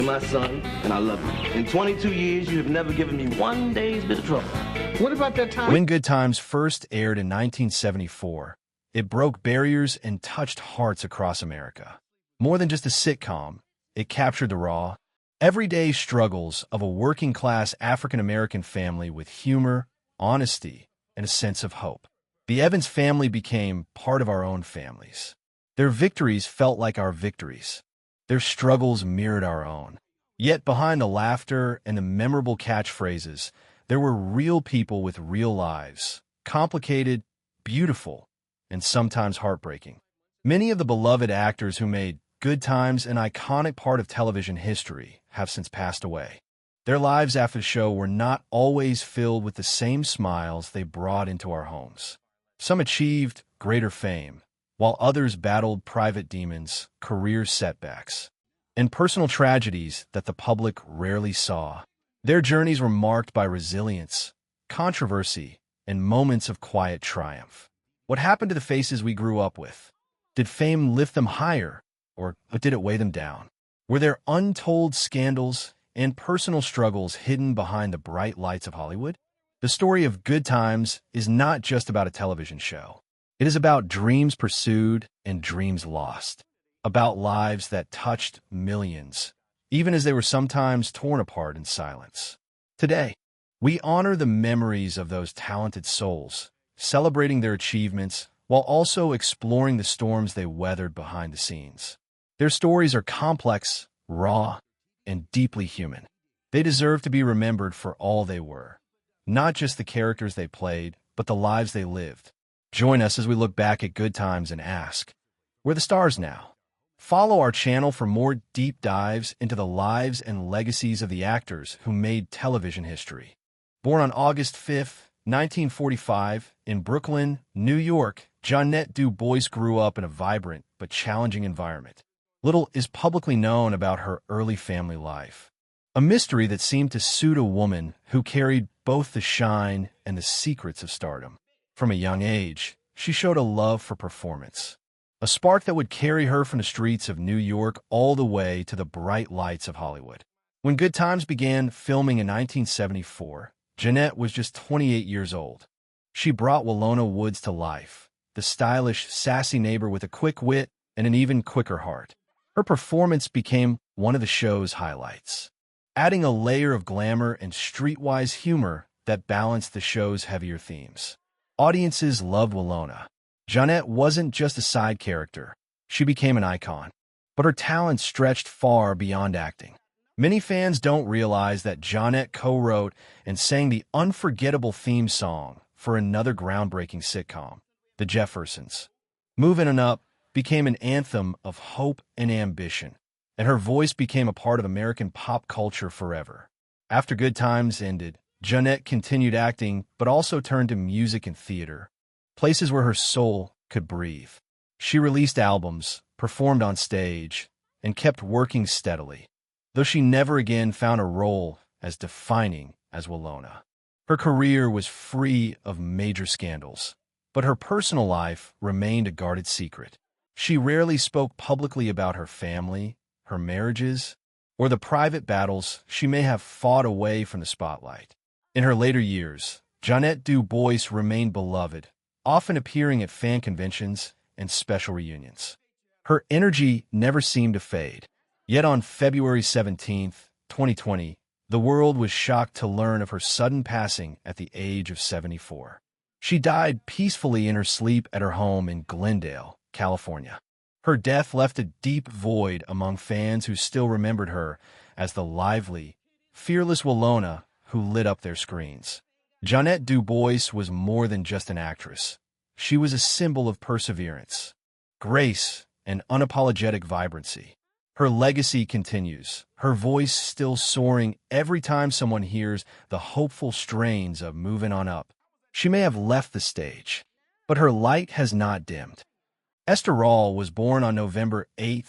My son, and I love you. In 22 years, you have never given me one day's bit of trouble. What about that time? When Good Times first aired in 1974, it broke barriers and touched hearts across America. More than just a sitcom, it captured the raw, everyday struggles of a working-class African-American family with humor, honesty, and a sense of hope. The Evans family became part of our own families. Their victories felt like our victories. Their struggles mirrored our own. Yet behind the laughter and the memorable catchphrases, there were real people with real lives, complicated, beautiful, and sometimes heartbreaking. Many of the beloved actors who made Good Times an iconic part of television history have since passed away. Their lives after the show were not always filled with the same smiles they brought into our homes. Some achieved greater fame, while others battled private demons, career setbacks, and personal tragedies that the public rarely saw. Their journeys were marked by resilience, controversy, and moments of quiet triumph. What happened to the faces we grew up with? Did fame lift them higher, or did it weigh them down? Were there untold scandals and personal struggles hidden behind the bright lights of Hollywood? The story of Good Times is not just about a television show. It is about dreams pursued and dreams lost, about lives that touched millions, even as they were sometimes torn apart in silence. Today, we honor the memories of those talented souls, celebrating their achievements while also exploring the storms they weathered behind the scenes. Their stories are complex, raw, and deeply human. They deserve to be remembered for all they were, not just the characters they played, but the lives they lived. Join us as we look back at Good Times and ask, where the stars now? Follow our channel for more deep dives into the lives and legacies of the actors who made television history. Born on August 5, 1945, in Brooklyn, New York, Jeanette Du Bois grew up in a vibrant but challenging environment. Little is publicly known about her early family life, a mystery that seemed to suit a woman who carried both the shine and the secrets of stardom. From a young age, she showed a love for performance, a spark that would carry her from the streets of New York all the way to the bright lights of Hollywood. When Good Times began filming in 1974, Jeanette was just 28 years old. She brought Walona Woods to life, the stylish, sassy neighbor with a quick wit and an even quicker heart. Her performance became one of the show's highlights, adding a layer of glamour and streetwise humor that balanced the show's heavier themes. Audiences loved Walona. Jeanette wasn't just a side character. She became an icon. But her talent stretched far beyond acting. Many fans don't realize that Jeanette co-wrote and sang the unforgettable theme song for another groundbreaking sitcom, The Jeffersons. Movin' On Up became an anthem of hope and ambition, and her voice became a part of American pop culture forever. After Good Times ended, Jeanette continued acting, but also turned to music and theater, places where her soul could breathe. She released albums, performed on stage, and kept working steadily, though she never again found a role as defining as Walona. Her career was free of major scandals, but her personal life remained a guarded secret. She rarely spoke publicly about her family, her marriages, or the private battles she may have fought away from the spotlight. In her later years, Jeanette Du Bois remained beloved, often appearing at fan conventions and special reunions. Her energy never seemed to fade. Yet on February 17, 2020, the world was shocked to learn of her sudden passing at the age of 74. She died peacefully in her sleep at her home in Glendale, California. Her death left a deep void among fans who still remembered her as the lively, fearless Walona who lit up their screens. Jeanette Du Bois was more than just an actress. She was a symbol of perseverance, grace, and unapologetic vibrancy. Her legacy continues, her voice still soaring every time someone hears the hopeful strains of Movin' On Up. She may have left the stage, but her light has not dimmed. Esther Rall was born on November 8,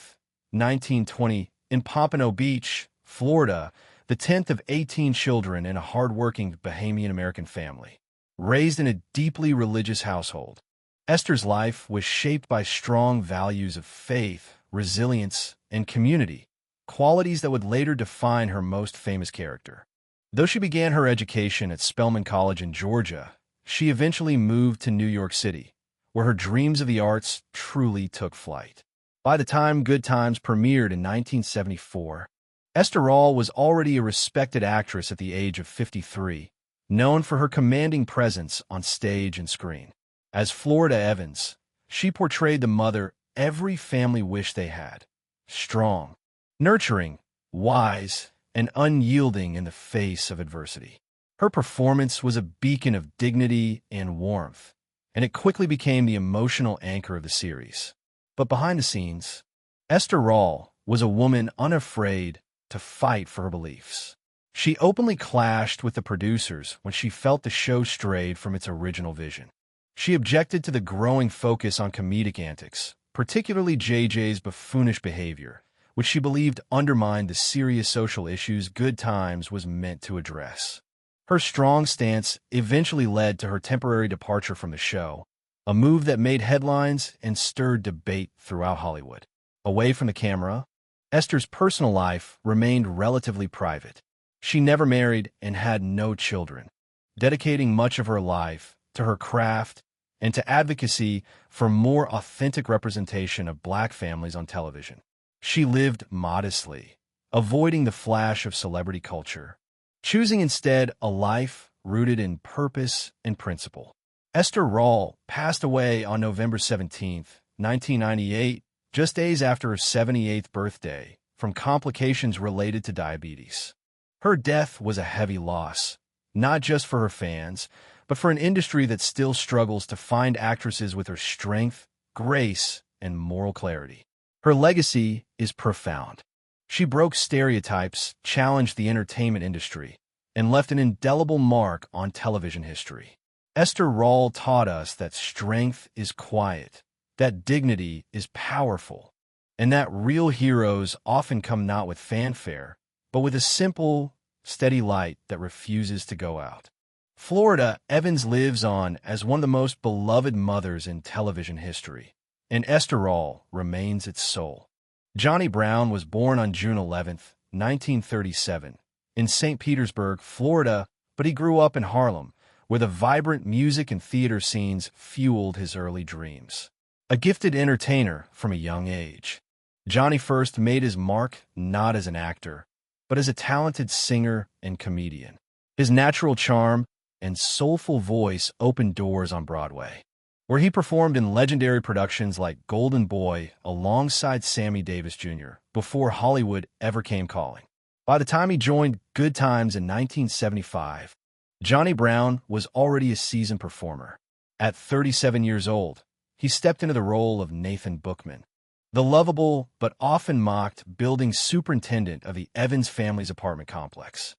1920, in Pompano Beach, Florida, the 10th of 18 children in a hard-working Bahamian American family. Raised in a deeply religious household, Esther's life was shaped by strong values of faith, resilience, and community, qualities that would later define her most famous character. Though she began her education at Spelman College in Georgia, she eventually moved to New York City, where her dreams of the arts truly took flight. By the time Good Times premiered in 1974, Esther Roll was already a respected actress at the age of 53, known for her commanding presence on stage and screen. As Florida Evans, she portrayed the mother every family wished they had: strong, nurturing, wise, and unyielding in the face of adversity. Her performance was a beacon of dignity and warmth, and it quickly became the emotional anchor of the series. But behind the scenes, Esther Roll was a woman unafraid to fight for her beliefs. She openly clashed with the producers when she felt the show strayed from its original vision. She objected to the growing focus on comedic antics, particularly JJ's buffoonish behavior, which she believed undermined the serious social issues Good Times was meant to address. Her strong stance eventually led to her temporary departure from the show, a move that made headlines and stirred debate throughout Hollywood. Away from the camera, Esther's personal life remained relatively private. She never married and had no children, dedicating much of her life to her craft and to advocacy for more authentic representation of Black families on television. She lived modestly, avoiding the flash of celebrity culture, choosing instead a life rooted in purpose and principle. Esther Roll passed away on November 17, 1998, just days after her 78th birthday, from complications related to diabetes. Her death was a heavy loss, not just for her fans, but for an industry that still struggles to find actresses with her strength, grace, and moral clarity. Her legacy is profound. She broke stereotypes, challenged the entertainment industry, and left an indelible mark on television history. Esther Roll taught us that strength is quiet, that dignity is powerful, and that real heroes often come not with fanfare, but with a simple, steady light that refuses to go out. Florida Evans lives on as one of the most beloved mothers in television history, and Esther Roll remains its soul. Johnny Brown was born on June 11, 1937, in St. Petersburg, Florida, but he grew up in Harlem, where the vibrant music and theater scenes fueled his early dreams. A gifted entertainer from a young age, Johnny first made his mark not as an actor, but as a talented singer and comedian. His natural charm and soulful voice opened doors on Broadway, where he performed in legendary productions like Golden Boy alongside Sammy Davis Jr. before Hollywood ever came calling. By the time he joined Good Times in 1975, Johnny Brown was already a seasoned performer. At 37 years old, he stepped into the role of Nathan Bookman, the lovable but often mocked building superintendent of the Evans family's apartment complex.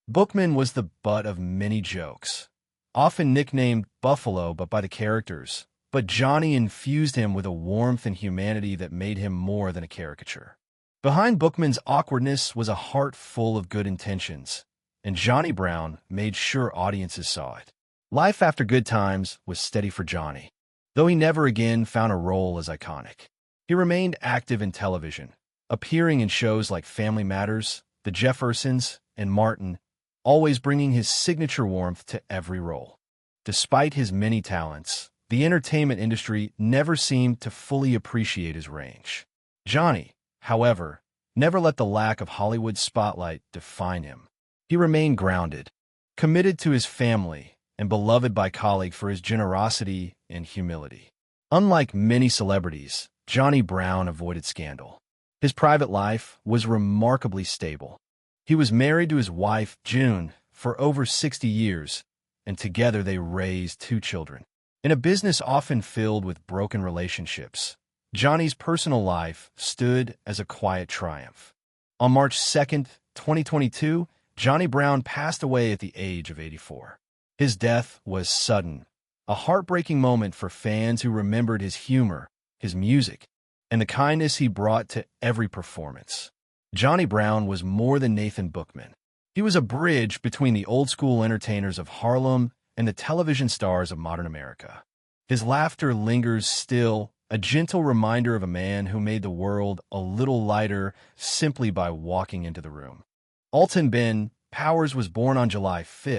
Bookman was the butt of many jokes, often nicknamed Buffalo by the characters, but Johnny infused him with a warmth and humanity that made him more than a caricature. Behind Bookman's awkwardness was a heart full of good intentions, and Johnny Brown made sure audiences saw it. Life after Good Times was steady for Johnny, though he never again found a role as iconic. He remained active in television, appearing in shows like Family Matters, The Jeffersons, and Martin, always bringing his signature warmth to every role. Despite his many talents, the entertainment industry never seemed to fully appreciate his range. Johnny, however, never let the lack of Hollywood spotlight define him. He remained grounded, committed to his family, and beloved by colleagues for his generosity and humility. Unlike many celebrities, Johnny Brown avoided scandal. His private life was remarkably stable. He was married to his wife, June, for over 60 years, and together they raised 2 children. In a business often filled with broken relationships, Johnny's personal life stood as a quiet triumph. On March 2, 2022, Johnny Brown passed away at the age of 84. His death was sudden, a heartbreaking moment for fans who remembered his humor, his music, and the kindness he brought to every performance. Johnny Brown was more than Nathan Bookman. He was a bridge between the old-school entertainers of Harlem and the television stars of modern America. His laughter lingers still a gentle reminder of a man who made the world a little lighter simply by walking into the room. Alton Ben Powers was born on July 5,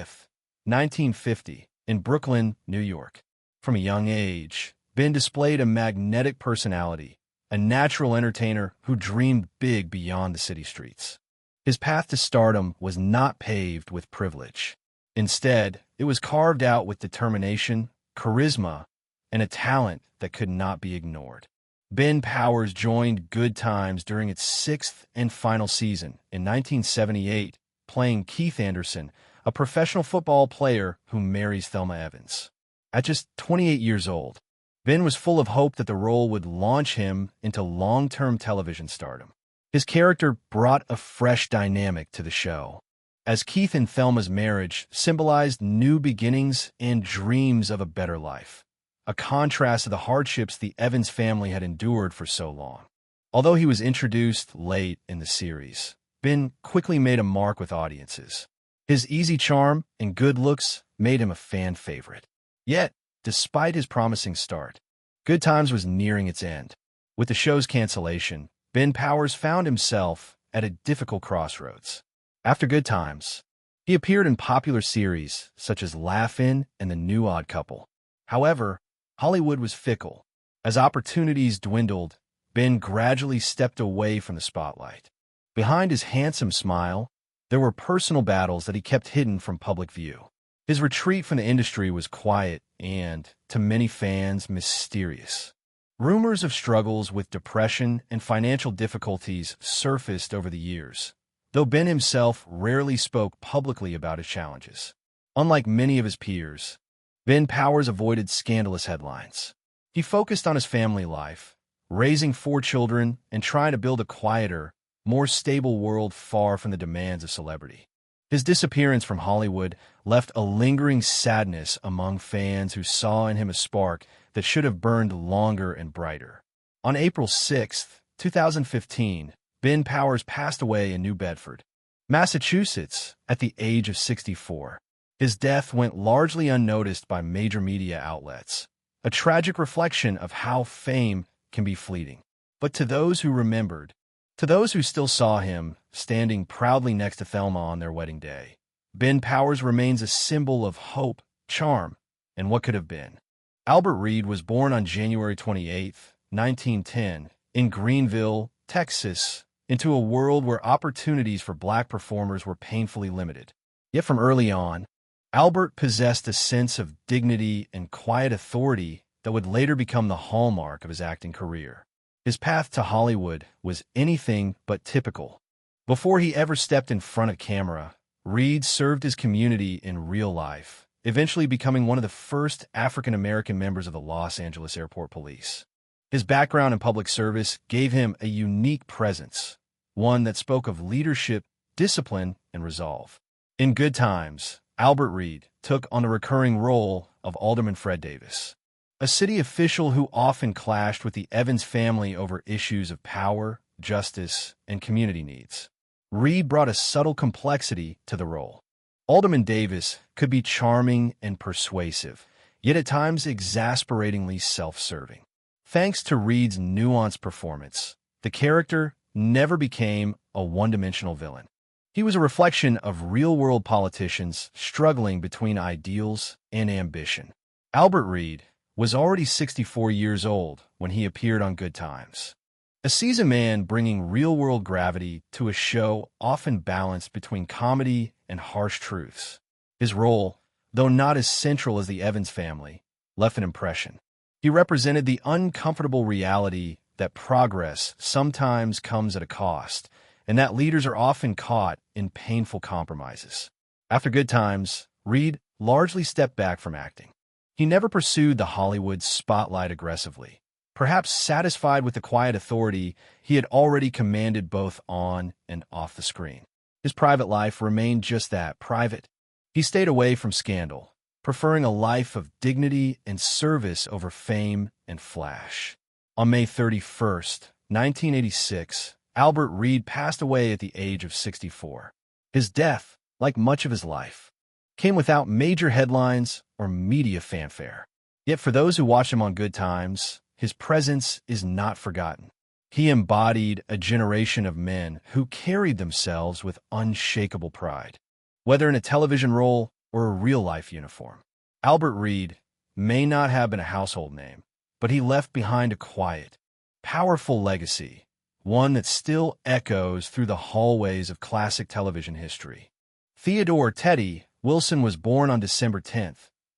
1950, in Brooklyn, New York. From a young age, Ben displayed a magnetic personality, a natural entertainer who dreamed big beyond the city streets. His path to stardom was not paved with privilege. Instead, it was carved out with determination, charisma, and a talent that could not be ignored. Ben Powers joined Good Times during its sixth and final season in 1978, playing Keith Anderson, a professional football player who marries Thelma Evans. At just 28 years old, Ben was full of hope that the role would launch him into long-term television stardom. His character brought a fresh dynamic to the show, as Keith and Thelma's marriage symbolized new beginnings and dreams of a better life, a contrast to the hardships the Evans family had endured for so long. Although he was introduced late in the series, Ben quickly made a mark with audiences. His easy charm and good looks made him a fan favorite. Yet, despite his promising start, Good Times was nearing its end. With the show's cancellation, Ben Powers found himself at a difficult crossroads. After Good Times, he appeared in popular series such as Laugh-In and The New Odd Couple. However, Hollywood was fickle. As opportunities dwindled, Ben gradually stepped away from the spotlight. Behind his handsome smile, there were personal battles that he kept hidden from public view. His retreat from the industry was quiet and, to many fans, mysterious. Rumors of struggles with depression and financial difficulties surfaced over the years, though Ben himself rarely spoke publicly about his challenges. Unlike many of his peers, Ben Powers avoided scandalous headlines. He focused on his family life, raising 4 children and trying to build a quieter, more stable world far from the demands of celebrity. His disappearance from Hollywood left a lingering sadness among fans who saw in him a spark that should have burned longer and brighter. On April 6, 2015, Ben Powers passed away in New Bedford, Massachusetts, at the age of 64. His death went largely unnoticed by major media outlets, a tragic reflection of how fame can be fleeting. But to those who remembered, to those who still saw him standing proudly next to Thelma on their wedding day, Ben Powers remains a symbol of hope, charm, and what could have been. Albert Reed was born on January 28, 1910, in Greenville, Texas, into a world where opportunities for black performers were painfully limited. Yet from early on, Albert possessed a sense of dignity and quiet authority that would later become the hallmark of his acting career. His path to Hollywood was anything but typical. Before he ever stepped in front of camera, Reed served his community in real life, eventually becoming one of the first African-American members of the Los Angeles Airport Police. His background in public service gave him a unique presence, one that spoke of leadership, discipline, and resolve. In Good Times, Albert Reed took on the recurring role of Alderman Fred Davis, a city official who often clashed with the Evans family over issues of power, justice, and community needs. Reed brought a subtle complexity to the role. Alderman Davis could be charming and persuasive, yet at times exasperatingly self-serving. Thanks to Reed's nuanced performance, the character never became a one-dimensional villain. He was a reflection of real-world politicians struggling between ideals and ambition. Albert Reed was already 64 years old when he appeared on Good Times, a seasoned man bringing real-world gravity to a show often balanced between comedy and harsh truths. His role, though not as central as the Evans family, left an impression. He represented the uncomfortable reality that progress sometimes comes at a cost, and that leaders are often caught in painful compromises. After Good Times, Reed largely stepped back from acting. He never pursued the Hollywood spotlight aggressively, perhaps satisfied with the quiet authority he had already commanded both on and off the screen. His private life remained just that, private. He stayed away from scandal, preferring a life of dignity and service over fame and flash. On May 31st, 1986, Albert Reed passed away at the age of 64. His death, like much of his life, came without major headlines or media fanfare. Yet for those who watched him on Good Times, his presence is not forgotten. He embodied a generation of men who carried themselves with unshakable pride, whether in a television role or a real-life uniform. Albert Reed may not have been a household name, but he left behind a quiet, powerful legacy, one that still echoes through the hallways of classic television history. Theodore Teddy Wilson was born on December 10,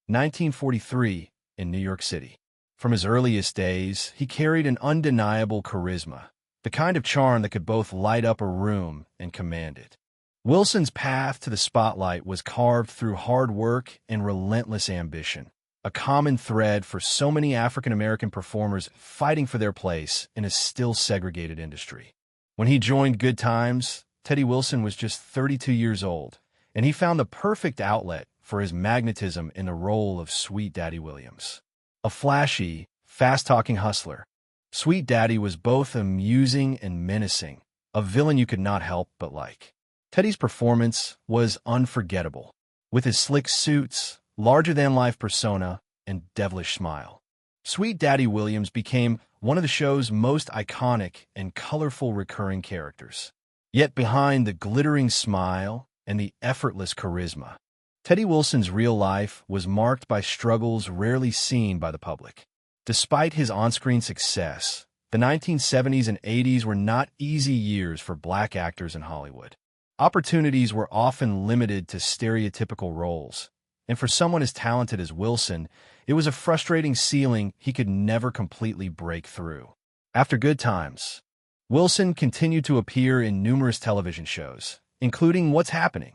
1943, in New York City. From his earliest days, he carried an undeniable charisma, the kind of charm that could both light up a room and command it. Wilson's path to the spotlight was carved through hard work and relentless ambition, a common thread for so many African-American performers fighting for their place in a still segregated industry. When he joined Good Times, Teddy Wilson was just 32 years old, and he found the perfect outlet for his magnetism in the role of Sweet Daddy Williams. A flashy, fast-talking hustler, Sweet Daddy was both amusing and menacing, a villain you could not help but like. Teddy's performance was unforgettable, with his slick suits, larger-than-life persona, and devilish smile. Sweet Daddy Williams became one of the show's most iconic and colorful recurring characters. Yet behind the glittering smile and the effortless charisma, Teddy Wilson's real life was marked by struggles rarely seen by the public. Despite his on-screen success, the 1970s and 80s were not easy years for black actors in Hollywood. Opportunities were often limited to stereotypical roles, and for someone as talented as Wilson, it was a frustrating ceiling he could never completely break through. After Good Times, Wilson continued to appear in numerous television shows, including What's Happening?,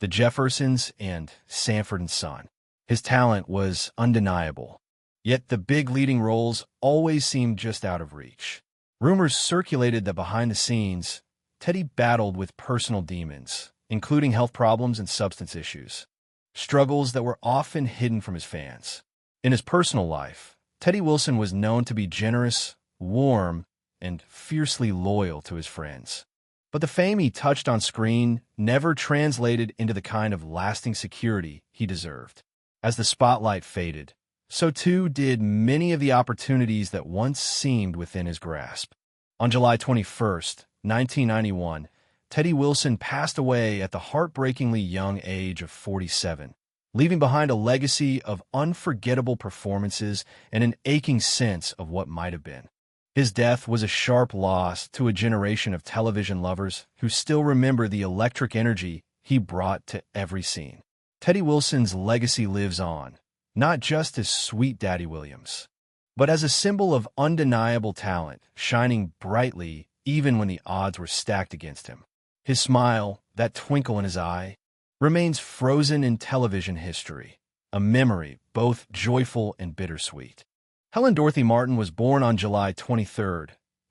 The Jeffersons, and Sanford & Son. His talent was undeniable, yet the big leading roles always seemed just out of reach. Rumors circulated that behind the scenes, Teddy battled with personal demons, including health problems and substance issues, struggles that were often hidden from his fans. In his personal life, Teddy Wilson was known to be generous, warm, and fiercely loyal to his friends. But the fame he touched on screen never translated into the kind of lasting security he deserved. As the spotlight faded, so too did many of the opportunities that once seemed within his grasp. On July 21st, 1991, Teddy Wilson passed away at the heartbreakingly young age of 47, leaving behind a legacy of unforgettable performances and an aching sense of what might have been. His death was a sharp loss to a generation of television lovers who still remember the electric energy he brought to every scene. Teddy Wilson's legacy lives on, not just as Sweet Daddy Williams, but as a symbol of undeniable talent, shining brightly even when the odds were stacked against him. His smile, that twinkle in his eye, remains frozen in television history, a memory both joyful and bittersweet. Helen Dorothy Martin was born on July 23,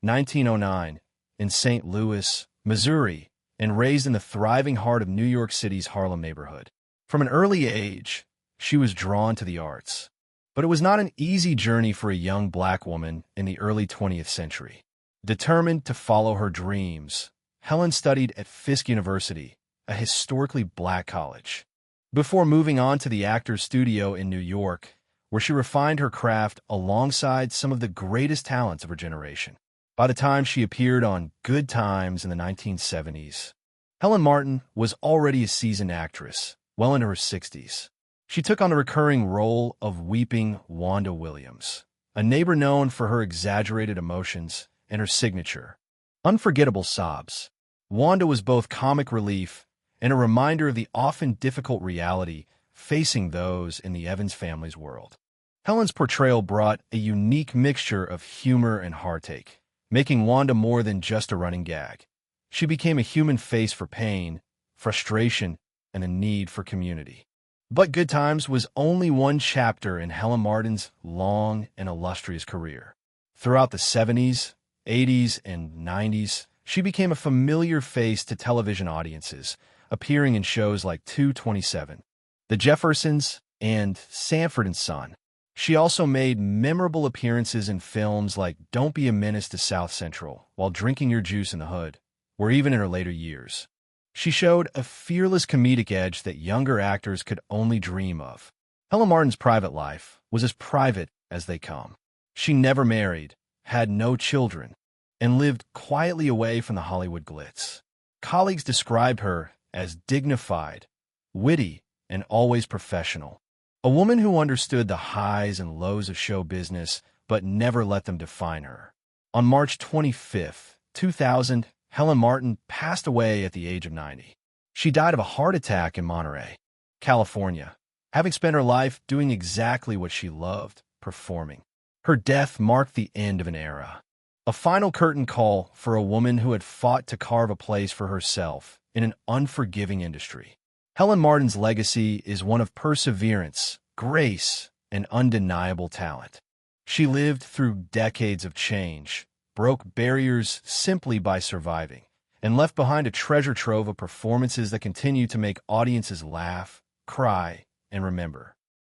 1909, in St. Louis, Missouri, and raised in the thriving heart of New York City's Harlem neighborhood. From an early age, she was drawn to the arts. But it was not an easy journey for a young black woman in the early 20th century. Determined to follow her dreams, Helen studied at Fisk University, a historically black college, before moving on to the Actors Studio in New York, where she refined her craft alongside some of the greatest talents of her generation. By the time she appeared on Good Times in the 1970s, Helen Martin was already a seasoned actress, well into her 60s. She took on the recurring role of weeping Wanda Williams, a neighbor known for her exaggerated emotions and her signature, unforgettable sobs. Wanda was both comic relief and a reminder of the often difficult reality facing those in the Evans family's world. Helen's portrayal brought a unique mixture of humor and heartache, making Wanda more than just a running gag. She became a human face for pain, frustration, and a need for community. But Good Times was only one chapter in Helen Martin's long and illustrious career. Throughout the 70s, 80s, and 90s, she became a familiar face to television audiences, appearing in shows like 227, The Jeffersons, and Sanford & Son. She also made memorable appearances in films like Don't Be a Menace to South Central while drinking your juice in the hood, or even in her later years. She showed a fearless comedic edge that younger actors could only dream of. Helen Martin's private life was as private as they come. She never married, had no children, and lived quietly away from the Hollywood glitz. Colleagues described her as dignified, witty, and always professional. A woman who understood the highs and lows of show business but never let them define her. On March 25, 2000, Helen Martin passed away at the age of 90. She died of a heart attack in Monterey, California, having spent her life doing exactly what she loved, performing. Her death marked the end of an era, a final curtain call for a woman who had fought to carve a place for herself in an unforgiving industry. Helen Martin's legacy is one of perseverance, grace, and undeniable talent. She lived through decades of change, broke barriers simply by surviving, and left behind a treasure trove of performances that continue to make audiences laugh, cry, and remember.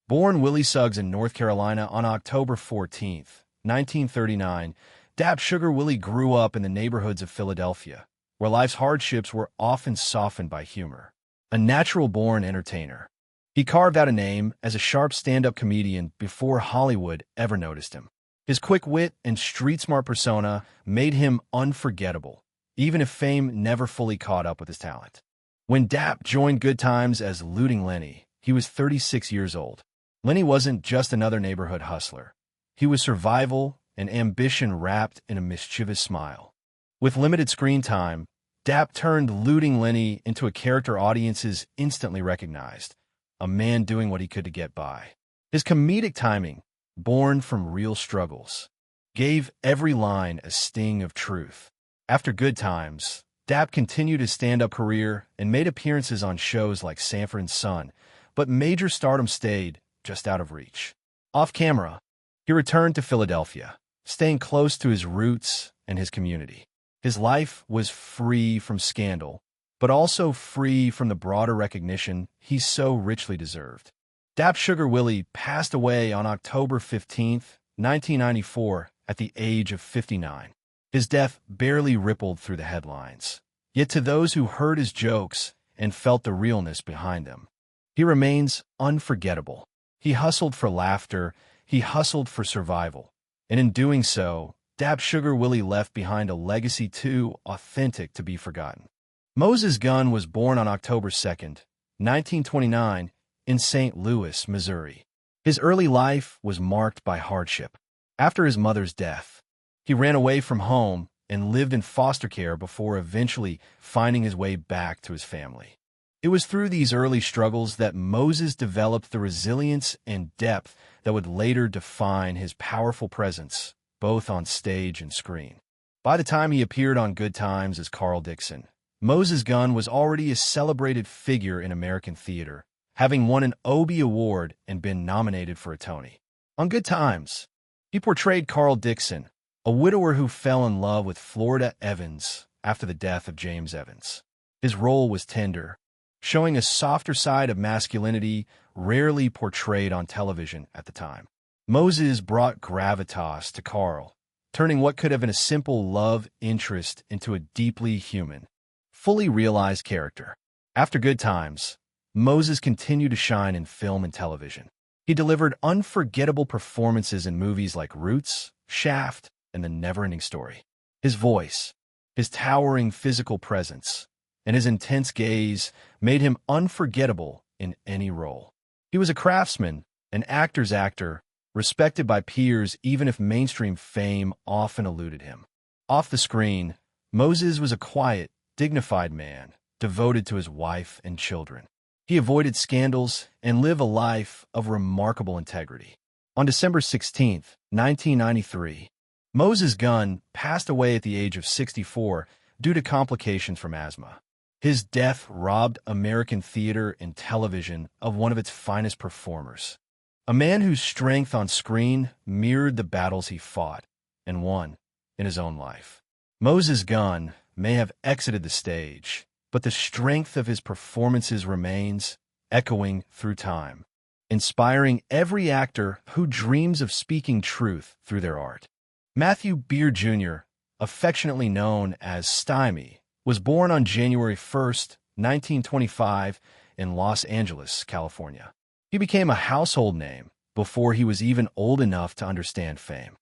Born Willie Suggs in North Carolina on October 14, 1939, Dap Sugar Willie grew up in the neighborhoods of Philadelphia, where life's hardships were often softened by humor. A natural-born entertainer, he carved out a name as a sharp stand-up comedian before Hollywood ever noticed him. His quick wit and street-smart persona made him unforgettable, even if fame never fully caught up with his talent. When Dap joined Good Times as Looting Lenny, he was 36 years old. Lenny wasn't just another neighborhood hustler. He was survival and ambition wrapped in a mischievous smile. With limited screen time, Dap turned Looting Lenny into a character audiences instantly recognized, a man doing what he could to get by. His comedic timing, born from real struggles, gave every line a sting of truth. After Good Times, Dap continued his stand-up career and made appearances on shows like Sanford & Son, but major stardom stayed just out of reach. Off camera, he returned to Philadelphia, staying close to his roots and his community. His life was free from scandal, but also free from the broader recognition he so richly deserved. Dap Sugar Willie passed away on October 15, 1994, at the age of 59. His death barely rippled through the headlines. Yet to those who heard his jokes and felt the realness behind them, he remains unforgettable. He hustled for laughter, he hustled for survival, and in doing so, Dap Sugar Willie left behind a legacy too authentic to be forgotten. Moses Gunn was born on October 2, 1929, in St. Louis, Missouri. His early life was marked by hardship. After his mother's death, he ran away from home and lived in foster care before eventually finding his way back to his family. It was through these early struggles that Moses developed the resilience and depth that would later define his powerful presence, both on stage and screen. By the time he appeared on Good Times as Carl Dixon, Moses Gunn was already a celebrated figure in American theater, having won an Obie Award and been nominated for a Tony. On Good Times, he portrayed Carl Dixon, a widower who fell in love with Florida Evans after the death of James Evans. His role was tender, showing a softer side of masculinity rarely portrayed on television at the time. Moses brought gravitas to Carl, turning what could have been a simple love interest into a deeply human, fully realized character. After Good Times, Moses continued to shine in film and television. He delivered unforgettable performances in movies like Roots, Shaft, and The Never-Ending Story. His voice, his towering physical presence, and his intense gaze made him unforgettable in any role. He was a craftsman, an actor's actor, respected by peers even if mainstream fame often eluded him. Off the screen, Moses was a quiet, dignified man, devoted to his wife and children. He avoided scandals and lived a life of remarkable integrity. On December 16, 1993, Moses Gunn passed away at the age of 64 due to complications from asthma. His death robbed American theater and television of one of its finest performers, a man whose strength on screen mirrored the battles he fought and won in his own life. Moses Gunn may have exited the stage, but the strength of his performances remains, echoing through time, inspiring every actor who dreams of speaking truth through their art. Matthew Beard Jr., affectionately known as Stymie, was born on January 1, 1925, in Los Angeles, California. He became a household name before he was even old enough to understand fame.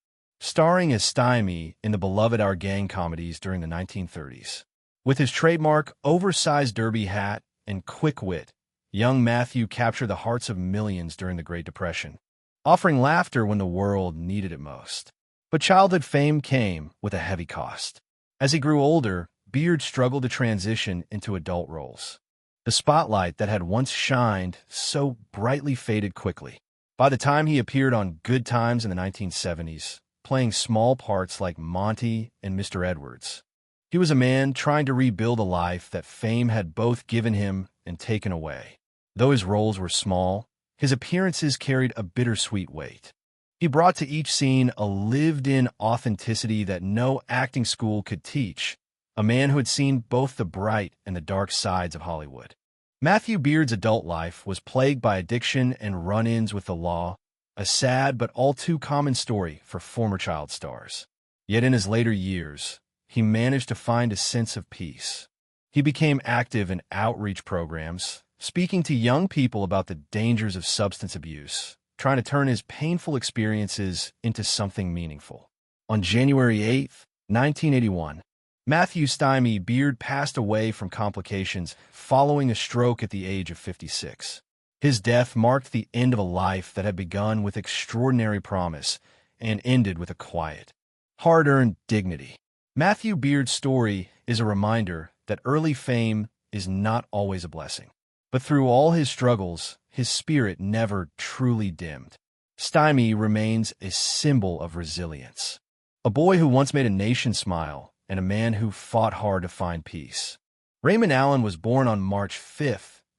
starring as Stymie in the beloved Our Gang comedies during the 1930s. With his trademark oversized derby hat and quick wit, young Matthew captured the hearts of millions during the Great Depression, offering laughter when the world needed it most. But childhood fame came with a heavy cost. As he grew older, Beard struggled to transition into adult roles. The spotlight that had once shined so brightly faded quickly. By the time he appeared on Good Times in the 1970s, playing small parts like Monty and Mr. Edwards, he was a man trying to rebuild a life that fame had both given him and taken away. Though his roles were small, his appearances carried a bittersweet weight. He brought to each scene a lived-in authenticity that no acting school could teach, a man who had seen both the bright and the dark sides of Hollywood. Matthew Beard's adult life was plagued by addiction and run-ins with the law, a sad but all too common story for former child stars. Yet in his later years, he managed to find a sense of peace. He became active in outreach programs, speaking to young people about the dangers of substance abuse, trying to turn his painful experiences into something meaningful. On January 8, 1981, Matthew Stymie Beard passed away from complications following a stroke at the age of 56. His death marked the end of a life that had begun with extraordinary promise and ended with a quiet, hard-earned dignity. Matthew Beard's story is a reminder that early fame is not always a blessing. But through all his struggles, his spirit never truly dimmed. Stymie remains a symbol of resilience. A boy who once made a nation smile and a man who fought hard to find peace. Raymond Allen was born on March 5,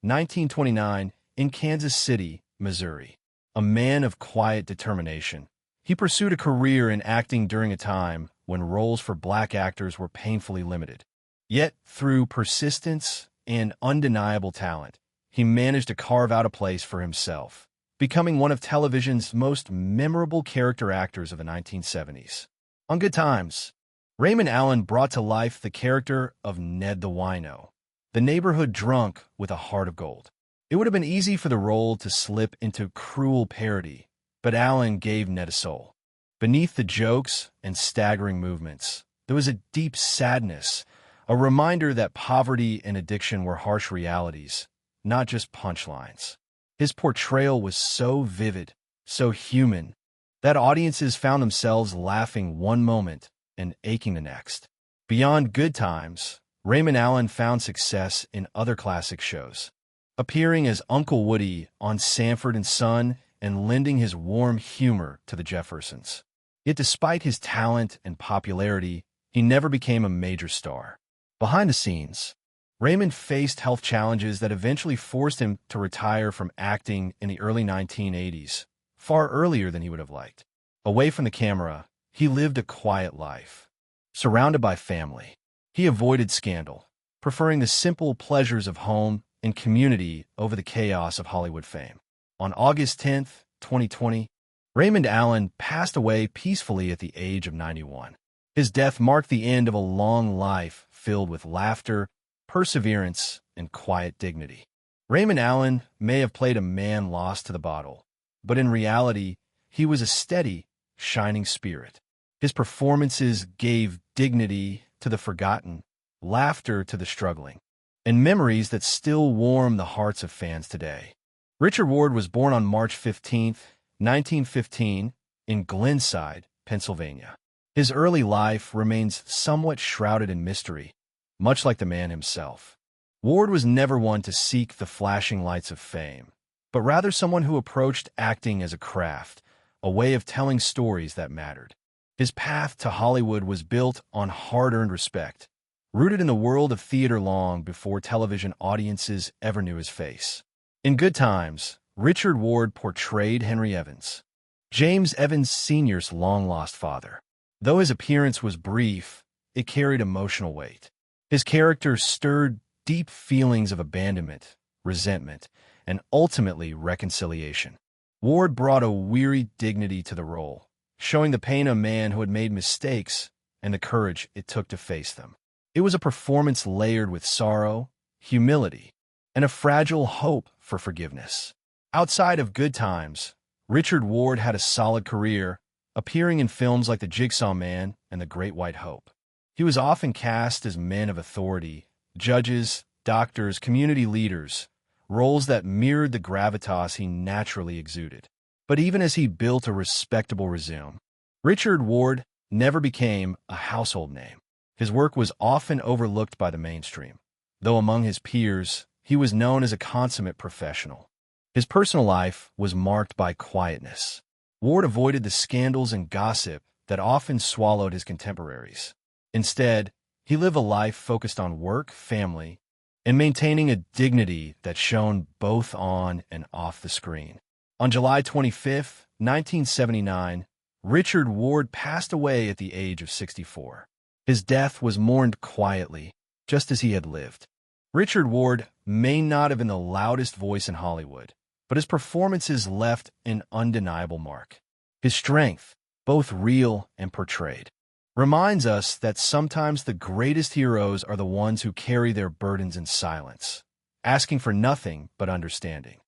1929, in Kansas City, Missouri. A man of quiet determination, he pursued a career in acting during a time when roles for black actors were painfully limited. Yet, through persistence and undeniable talent, he managed to carve out a place for himself, becoming one of television's most memorable character actors of the 1970s. On Good Times, Raymond Allen brought to life the character of Ned the Wino, the neighborhood drunk with a heart of gold. It would have been easy for the role to slip into cruel parody, but Allen gave Ned a soul. Beneath the jokes and staggering movements, there was a deep sadness, a reminder that poverty and addiction were harsh realities, not just punchlines. His portrayal was so vivid, so human, that audiences found themselves laughing one moment and aching the next. Beyond Good Times, Raymond Allen found success in other classic shows, appearing as Uncle Woody on Sanford and Son and lending his warm humor to the Jeffersons. Yet despite his talent and popularity, he never became a major star. Behind the scenes, Raymond faced health challenges that eventually forced him to retire from acting in the early 1980s, far earlier than he would have liked. Away from the camera, he lived a quiet life. Surrounded by family, he avoided scandal, preferring the simple pleasures of home and community over the chaos of Hollywood fame. On August 10, 2020, Raymond Allen passed away peacefully at the age of 91. His death marked the end of a long life filled with laughter, perseverance, and quiet dignity. Raymond Allen may have played a man lost to the bottle, but in reality, he was a steady, shining spirit. His performances gave dignity to the forgotten, laughter to the struggling, and memories that still warm the hearts of fans today. Richard Ward was born on March 15, 1915, in Glenside, Pennsylvania. His early life remains somewhat shrouded in mystery, much like the man himself. Ward was never one to seek the flashing lights of fame, but rather someone who approached acting as a craft, a way of telling stories that mattered. His path to Hollywood was built on hard-earned respect, rooted in the world of theater long before television audiences ever knew his face. In Good Times, Richard Ward portrayed Henry Evans, James Evans Sr.'s long-lost father. Though his appearance was brief, it carried emotional weight. His character stirred deep feelings of abandonment, resentment, and ultimately reconciliation. Ward brought a weary dignity to the role, showing the pain of a man who had made mistakes and the courage it took to face them. It was a performance layered with sorrow, humility, and a fragile hope for forgiveness. Outside of Good Times, Richard Ward had a solid career, appearing in films like The Jigsaw Man and The Great White Hope. He was often cast as men of authority, judges, doctors, community leaders, roles that mirrored the gravitas he naturally exuded. But even as he built a respectable resume, Richard Ward never became a household name. His work was often overlooked by the mainstream, though among his peers, he was known as a consummate professional. His personal life was marked by quietness. Ward avoided the scandals and gossip that often swallowed his contemporaries. Instead, he lived a life focused on work, family, and maintaining a dignity that shone both on and off the screen. On July 25, 1979, Richard Ward passed away at the age of 64. His death was mourned quietly, just as he had lived. Richard Ward may not have been the loudest voice in Hollywood, but his performances left an undeniable mark. His strength, both real and portrayed, reminds us that sometimes the greatest heroes are the ones who carry their burdens in silence, asking for nothing but understanding.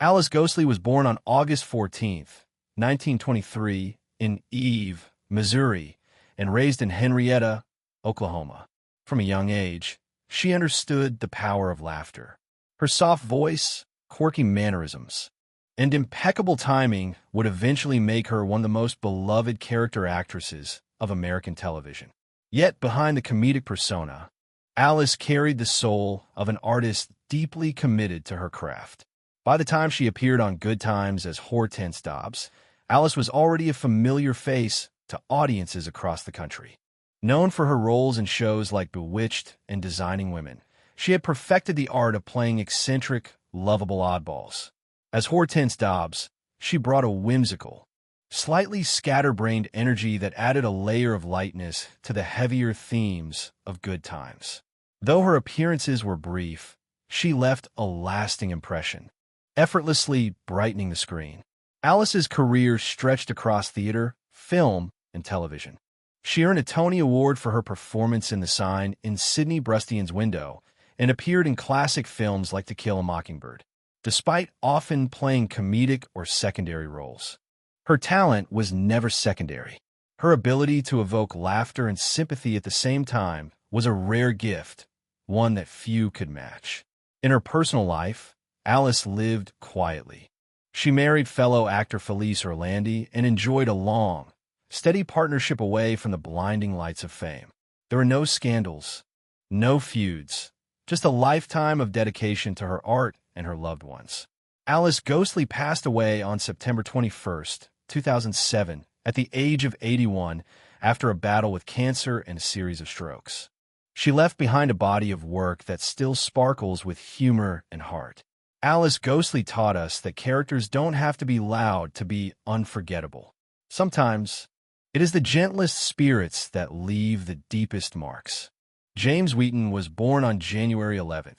Alice Ghostley was born on August 14, 1923, in Eve, Missouri, and raised in Henrietta, Oklahoma. From a young age, she understood the power of laughter. Her soft voice, quirky mannerisms, and impeccable timing would eventually make her one of the most beloved character actresses of American television. Yet behind the comedic persona, Alice carried the soul of an artist deeply committed to her craft. By the time she appeared on Good Times as Hortense Dobbs, Alice was already a familiar face to audiences across the country. Known for her roles in shows like Bewitched and Designing Women, she had perfected the art of playing eccentric, lovable oddballs. As Hortense Dobbs, she brought a whimsical, slightly scatterbrained energy that added a layer of lightness to the heavier themes of Good Times. Though her appearances were brief, she left a lasting impression, effortlessly brightening the screen. Alice's career stretched across theater, film, and television. She earned a Tony Award for her performance in The Sign in Sidney Brustian's Window and appeared in classic films like To Kill a Mockingbird, despite often playing comedic or secondary roles. Her talent was never secondary. Her ability to evoke laughter and sympathy at the same time was a rare gift, one that few could match. In her personal life, Alice lived quietly. She married fellow actor Felice Orlandi and enjoyed a long, steady partnership away from the blinding lights of fame. There were no scandals, no feuds, just a lifetime of dedication to her art and her loved ones. Alice Ghostley passed away on September 21, 2007, at the age of 81 after a battle with cancer and a series of strokes. She left behind a body of work that still sparkles with humor and heart. Alice Ghostley taught us that characters don't have to be loud to be unforgettable. Sometimes, it is the gentlest spirits that leave the deepest marks. James Wheaton was born on January 11,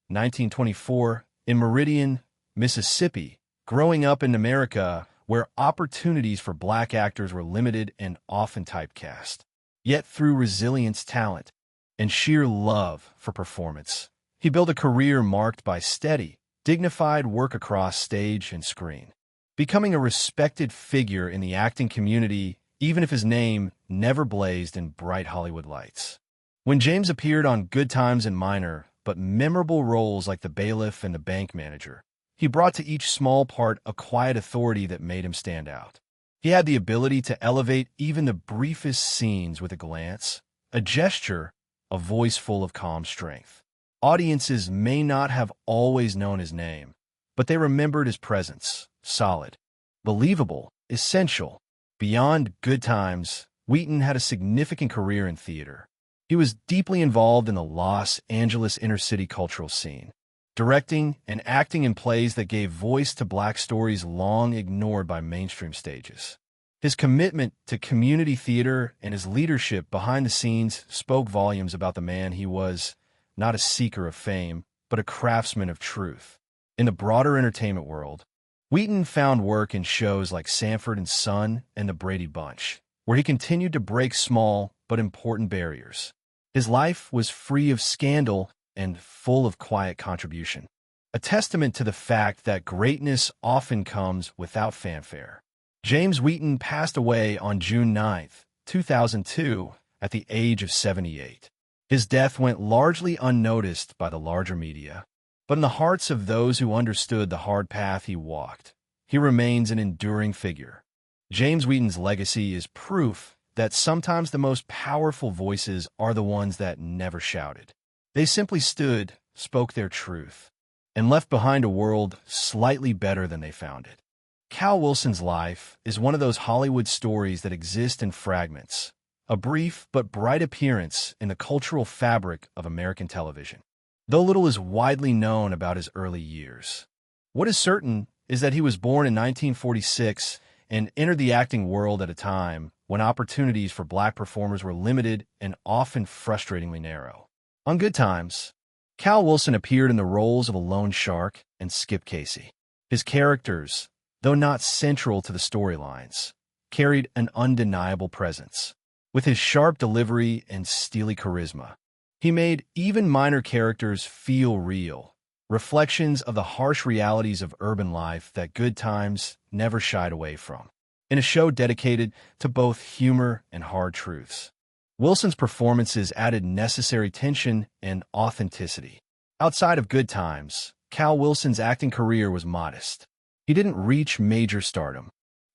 1924, in Meridian, Mississippi, growing up in America where opportunities for black actors were limited and often typecast. Yet through resilience, talent, and sheer love for performance, he built a career marked by steady, dignified work across stage and screen, becoming a respected figure in the acting community even if his name never blazed in bright Hollywood lights. When James appeared on Good Times and minor but memorable roles like the bailiff and the bank manager, he brought to each small part a quiet authority that made him stand out. He had the ability to elevate even the briefest scenes with a glance, a gesture, a voice full of calm strength. Audiences may not have always known his name, but they remembered his presence, solid, believable, essential. Beyond Good Times, Wheaton had a significant career in theater. He was deeply involved in the Los Angeles inner-city cultural scene, directing and acting in plays that gave voice to black stories long ignored by mainstream stages. His commitment to community theater and his leadership behind the scenes spoke volumes about the man he was, not a seeker of fame, but a craftsman of truth. In the broader entertainment world, Wheaton found work in shows like Sanford & Son and The Brady Bunch, where he continued to break small but important barriers. His life was free of scandal and full of quiet contribution, a testament to the fact that greatness often comes without fanfare. James Wheaton passed away on June 9, 2002, at the age of 78. His death went largely unnoticed by the larger media, but in the hearts of those who understood the hard path he walked, he remains an enduring figure. James Wheaton's legacy is proof that sometimes the most powerful voices are the ones that never shouted. They simply stood, spoke their truth, and left behind a world slightly better than they found it. Cal Wilson's life is one of those Hollywood stories that exist in fragments, a brief but bright appearance in the cultural fabric of American television. Though little is widely known about his early years, what is certain is that he was born in 1946 and entered the acting world at a time when opportunities for black performers were limited and often frustratingly narrow. On Good Times, Cal Wilson appeared in the roles of a loan shark and Skip Casey. His characters, though not central to the storylines, carried an undeniable presence. With his sharp delivery and steely charisma, he made even minor characters feel real, reflections of the harsh realities of urban life that Good Times never shied away from. In a show dedicated to both humor and hard truths, Wilson's performances added necessary tension and authenticity. Outside of Good Times, Cal Wilson's acting career was modest. He didn't reach major stardom,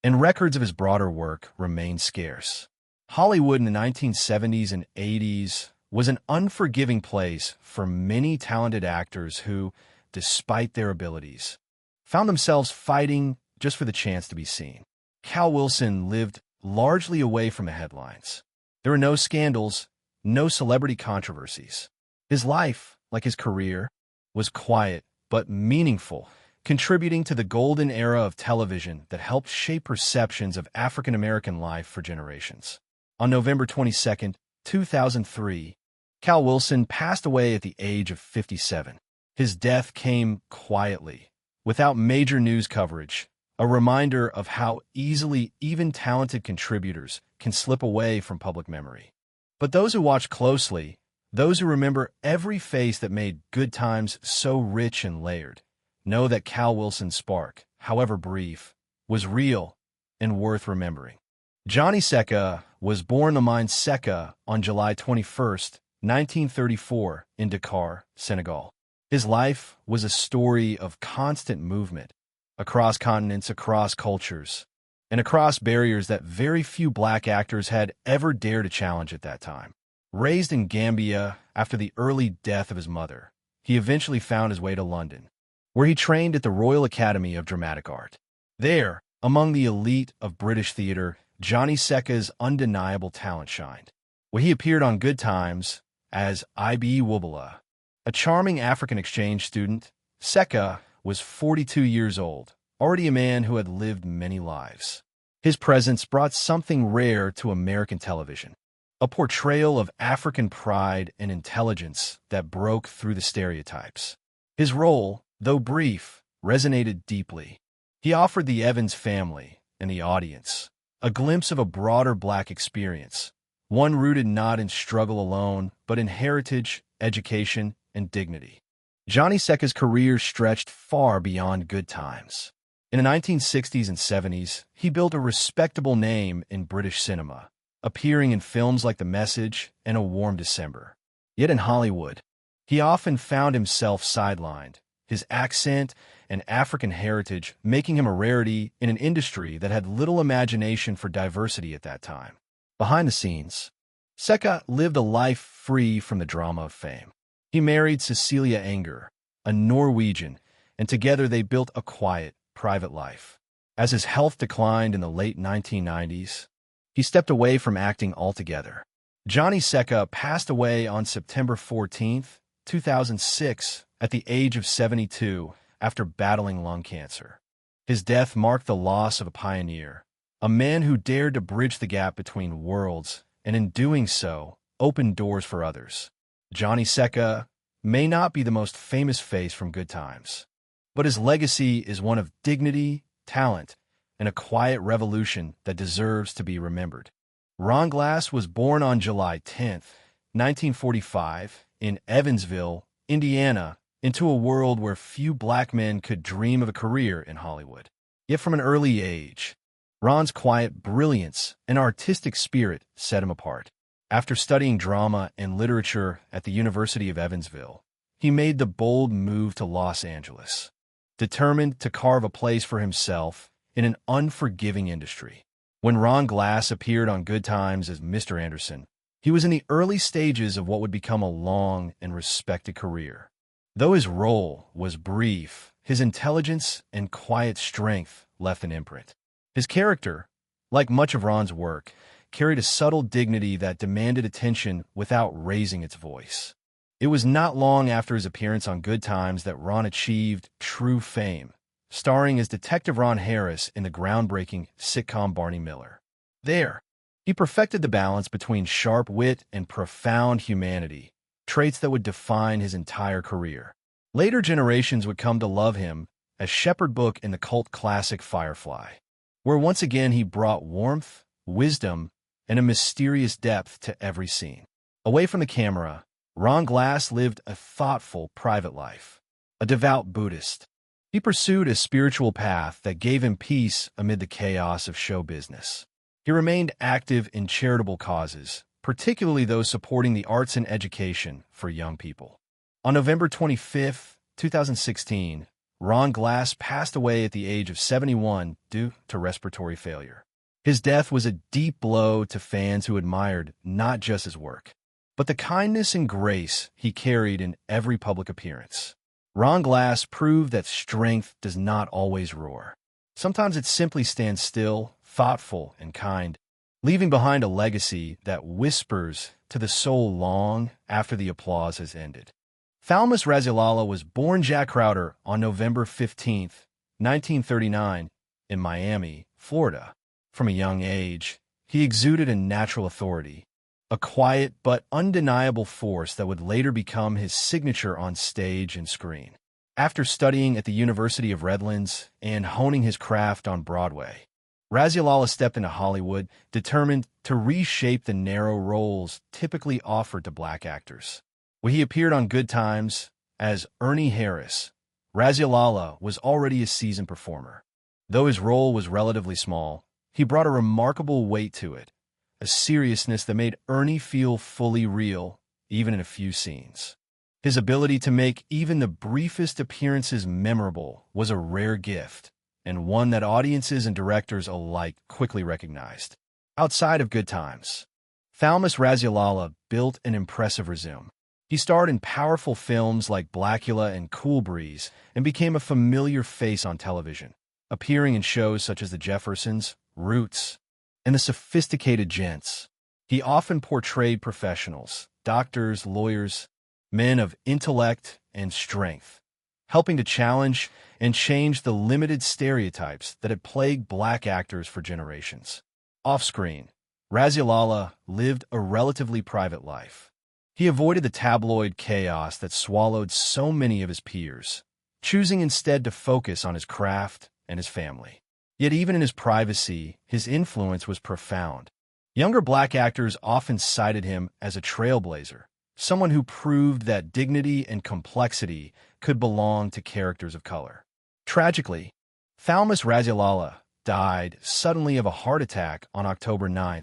and records of his broader work remain scarce. Hollywood in the 1970s and 80s was an unforgiving place for many talented actors who, despite their abilities, found themselves fighting just for the chance to be seen. Cal Wilson lived largely away from the headlines. There were no scandals, no celebrity controversies. His life, like his career, was quiet but meaningful, contributing to the golden era of television that helped shape perceptions of African American life for generations. On November 22, 2003, Cal Wilson passed away at the age of 57. His death came quietly, without major news coverage, a reminder of how easily even talented contributors can slip away from public memory. But those who watch closely, those who remember every face that made Good Times so rich and layered, know that Cal Wilson's spark, however brief, was real and worth remembering. Johnny Secka was born Lamine Secka on July 21, 1934, in Dakar, Senegal. His life was a story of constant movement, across continents, across cultures, and across barriers that very few black actors had ever dared to challenge at that time. Raised in Gambia after the early death of his mother, he eventually found his way to London, where he trained at the Royal Academy of Dramatic Art. There, among the elite of British theater, Johnny Secka's undeniable talent shined. When he appeared on Good Times as I.B. Wubala, a charming African exchange student, Secka was 42 years old, already a man who had lived many lives. His presence brought something rare to American television, a portrayal of African pride and intelligence that broke through the stereotypes. His role, though brief, resonated deeply. He offered the Evans family and the audience a glimpse of a broader black experience, one rooted not in struggle alone, but in heritage, education, and dignity. Johnny Secka's career stretched far beyond Good Times. In the 1960s and 70s, he built a respectable name in British cinema, appearing in films like The Message and A Warm December. Yet in Hollywood, he often found himself sidelined, his accent and African heritage making him a rarity in an industry that had little imagination for diversity at that time. Behind the scenes, Secka lived a life free from the drama of fame. He married Cecilia Enger, a Norwegian, and together they built a quiet, private life. As his health declined in the late 1990s, he stepped away from acting altogether. Johnny Secka passed away on September 14, 2006, at the age of 72 after battling lung cancer. His death marked the loss of a pioneer, a man who dared to bridge the gap between worlds and in doing so, opened doors for others. Johnny Secka may not be the most famous face from Good Times, but his legacy is one of dignity, talent, and a quiet revolution that deserves to be remembered. Ron Glass was born on July 10, 1945, in Evansville, Indiana, into a world where few black men could dream of a career in Hollywood. Yet from an early age, Ron's quiet brilliance and artistic spirit set him apart. After studying drama and literature at the University of Evansville, he made the bold move to Los Angeles, determined to carve a place for himself in an unforgiving industry. When Ron Glass appeared on Good Times as Mr. Anderson, he was in the early stages of what would become a long and respected career. Though his role was brief, his intelligence and quiet strength left an imprint. His character, like much of Ron's work, carried a subtle dignity that demanded attention without raising its voice. It was not long after his appearance on Good Times that Ron achieved true fame, starring as Detective Ron Harris in the groundbreaking sitcom Barney Miller. There, he perfected the balance between sharp wit and profound humanity, traits that would define his entire career. Later generations would come to love him as Shepherd Book in the cult classic Firefly, where once again he brought warmth, wisdom, and a mysterious depth to every scene. Away from the camera, Ron Glass lived a thoughtful private life. A devout Buddhist, he pursued a spiritual path that gave him peace amid the chaos of show business. He remained active in charitable causes, particularly those supporting the arts and education for young people. On November 25, 2016, Ron Glass passed away at the age of 71 due to respiratory failure. His death was a deep blow to fans who admired not just his work, but the kindness and grace he carried in every public appearance. Ron Glass proved that strength does not always roar. Sometimes it simply stands still, thoughtful, and kind, leaving behind a legacy that whispers to the soul long after the applause has ended. Thalmus Rasulala was born Jack Crowder on November 15, 1939, in Miami, Florida. From a young age, he exuded a natural authority, a quiet but undeniable force that would later become his signature on stage and screen. After studying at the University of Redlands and honing his craft on Broadway, Rasulala stepped into Hollywood, determined to reshape the narrow roles typically offered to black actors. When he appeared on Good Times as Ernie Harris, Rasulala was already a seasoned performer. Though his role was relatively small, he brought a remarkable weight to it, a seriousness that made Ernie feel fully real, even in a few scenes. His ability to make even the briefest appearances memorable was a rare gift, and one that audiences and directors alike quickly recognized. Outside of Good Times, Thalmus Rasulala built an impressive resume. He starred in powerful films like Blackula and Cool Breeze and became a familiar face on television, appearing in shows such as The Jeffersons, Roots, and The Sophisticated Gents. He often portrayed professionals, doctors, lawyers, men of intellect and strength, helping to challenge and change the limited stereotypes that had plagued black actors for generations. Off-screen, Rasulala lived a relatively private life. He avoided the tabloid chaos that swallowed so many of his peers, choosing instead to focus on his craft and his family. Yet even in his privacy, his influence was profound. Younger black actors often cited him as a trailblazer, someone who proved that dignity and complexity could belong to characters of color. Tragically, Thalmus Rasulala died suddenly of a heart attack on October 9,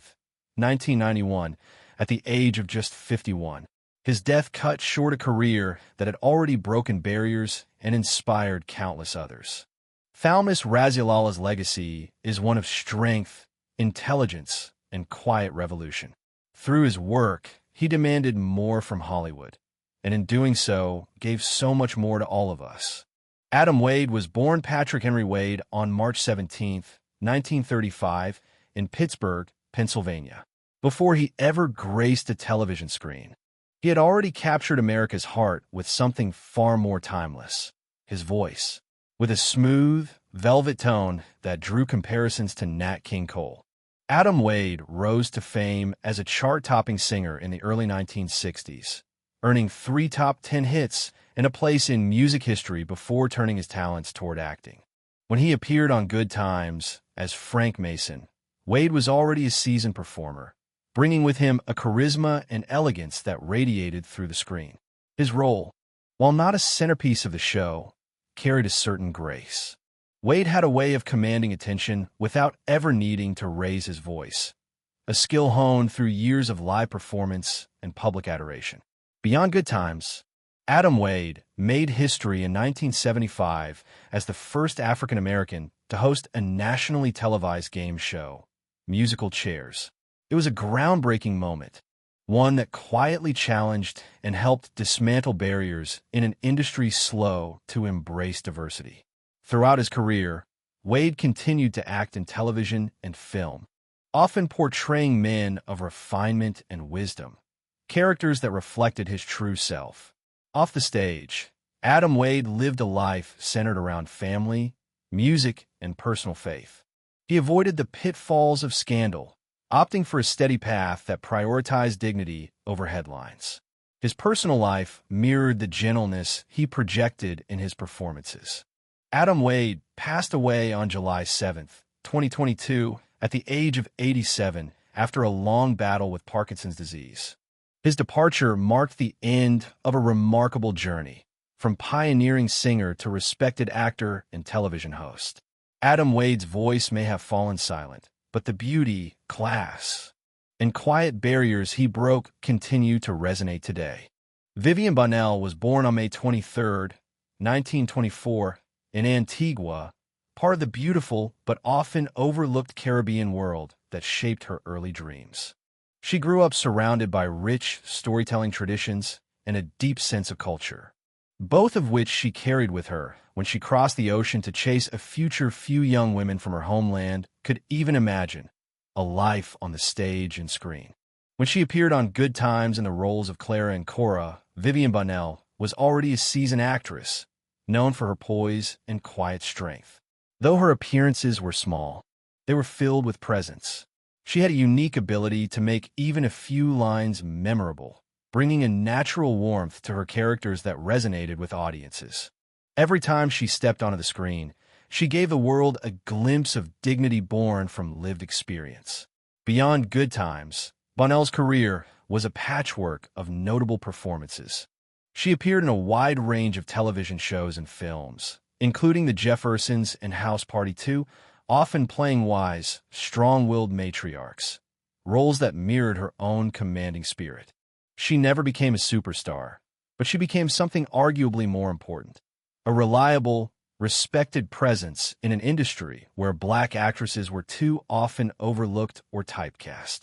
1991, at the age of just 51. His death cut short a career that had already broken barriers and inspired countless others. Thalmus Rasulala's legacy is one of strength, intelligence, and quiet revolution. Through his work, he demanded more from Hollywood, and in doing so, gave so much more to all of us. Adam Wade was born Patrick Henry Wade on March 17, 1935, in Pittsburgh, Pennsylvania. Before he ever graced a television screen, he had already captured America's heart with something far more timeless: his voice. With a smooth, velvet tone that drew comparisons to Nat King Cole, Adam Wade rose to fame as a chart-topping singer in the early 1960s, earning 3 top 10 hits and a place in music history before turning his talents toward acting. When he appeared on Good Times as Frank Mason, Wade was already a seasoned performer, bringing with him a charisma and elegance that radiated through the screen. His role, while not a centerpiece of the show, carried a certain grace. Wade had a way of commanding attention without ever needing to raise his voice, a skill honed through years of live performance and public adoration. Beyond Good Times, Adam Wade made history in 1975 as the first African American to host a nationally televised game show, Musical Chairs. It was a groundbreaking moment, one that quietly challenged and helped dismantle barriers in an industry slow to embrace diversity. Throughout his career, Wade continued to act in television and film, often portraying men of refinement and wisdom, characters that reflected his true self. Off the stage, Adam Wade lived a life centered around family, music, and personal faith. He avoided the pitfalls of scandal, opting for a steady path that prioritized dignity over headlines. His personal life mirrored the gentleness he projected in his performances. Adam Wade passed away on July 7, 2022, at the age of 87 after a long battle with Parkinson's disease. His departure marked the end of a remarkable journey, from pioneering singer to respected actor and television host. Adam Wade's voice may have fallen silent, but the beauty, class, and quiet barriers he broke continue to resonate today. Vivian Bonnell was born on May 23, 1924, in Antigua, part of the beautiful but often overlooked Caribbean world that shaped her early dreams. She grew up surrounded by rich storytelling traditions and a deep sense of culture, both of which she carried with her when she crossed the ocean to chase a future few young women from her homeland could even imagine: a life on the stage and screen. When she appeared on Good Times in the roles of Clara and Cora, Vivian Bonnell was already a seasoned actress, known for her poise and quiet strength. Though her appearances were small, they were filled with presence. She had a unique ability to make even a few lines memorable, bringing a natural warmth to her characters that resonated with audiences. Every time she stepped onto the screen, she gave the world a glimpse of dignity born from lived experience. Beyond Good Times, Bonnell's career was a patchwork of notable performances. She appeared in a wide range of television shows and films, including The Jeffersons and House Party 2, often playing wise, strong-willed matriarchs, roles that mirrored her own commanding spirit. She never became a superstar, but she became something arguably more important: a reliable, respected presence in an industry where Black actresses were too often overlooked or typecast.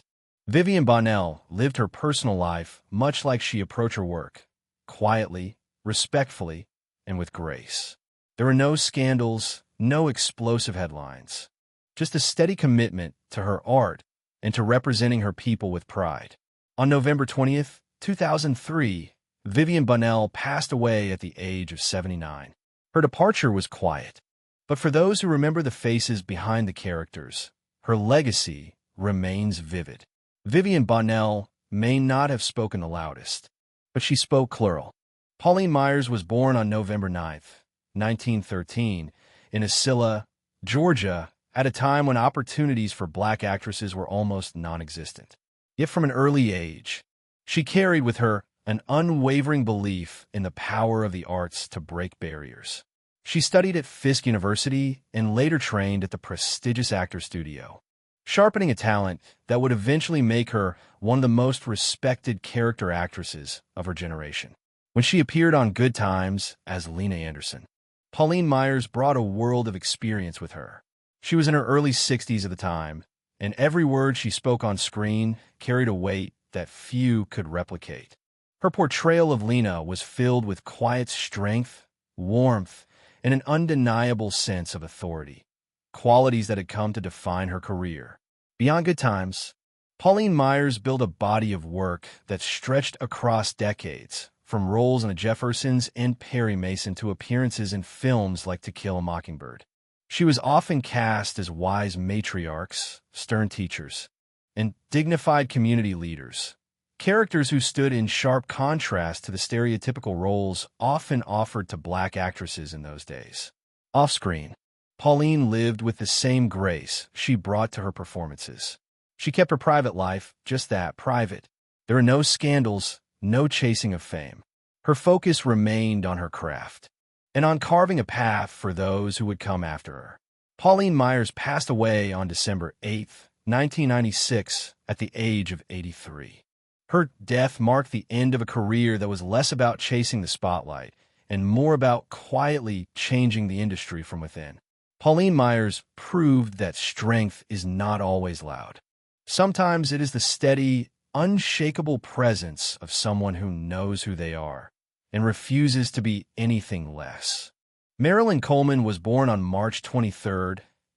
Vivian Bonnell lived her personal life much like she approached her work: quietly, respectfully, and with grace. There were no scandals, no explosive headlines, just a steady commitment to her art and to representing her people with pride. On November 20th, 2003, Vivian Bonnell passed away at the age of 79. Her departure was quiet, but for those who remember the faces behind the characters, her legacy remains vivid. Vivian Bonnell may not have spoken the loudest, but she spoke plural. Pauline Myers was born on November 9th, 1913, in Isilla, Georgia, at a time when opportunities for Black actresses were almost non-existent. Yet from an early age, she carried with her an unwavering belief in the power of the arts to break barriers. She studied at Fisk University and later trained at the prestigious Actors Studio, sharpening a talent that would eventually make her one of the most respected character actresses of her generation. When she appeared on Good Times as Lena Anderson, Pauline Myers brought a world of experience with her. She was in her early 60s at the time, and every word she spoke on screen carried a weight that few could replicate. Her portrayal of Lena was filled with quiet strength, warmth, and an undeniable sense of authority, qualities that had come to define her career. Beyond Good Times, Pauline Myers built a body of work that stretched across decades, from roles in The Jeffersons and Perry Mason to appearances in films like To Kill a Mockingbird. She was often cast as wise matriarchs, stern teachers, and dignified community leaders, characters who stood in sharp contrast to the stereotypical roles often offered to Black actresses in those days. Off-screen, Pauline lived with the same grace she brought to her performances. She kept her private life just that, private. There were no scandals, no chasing of fame. Her focus remained on her craft, and on carving a path for those who would come after her. Pauline Myers passed away on December 8, 1996, at the age of 83. Her death marked the end of a career that was less about chasing the spotlight and more about quietly changing the industry from within. Pauline Myers proved that strength is not always loud. Sometimes it is the steady, unshakable presence of someone who knows who they are and refuses to be anything less. Marilyn Coleman was born on March 23,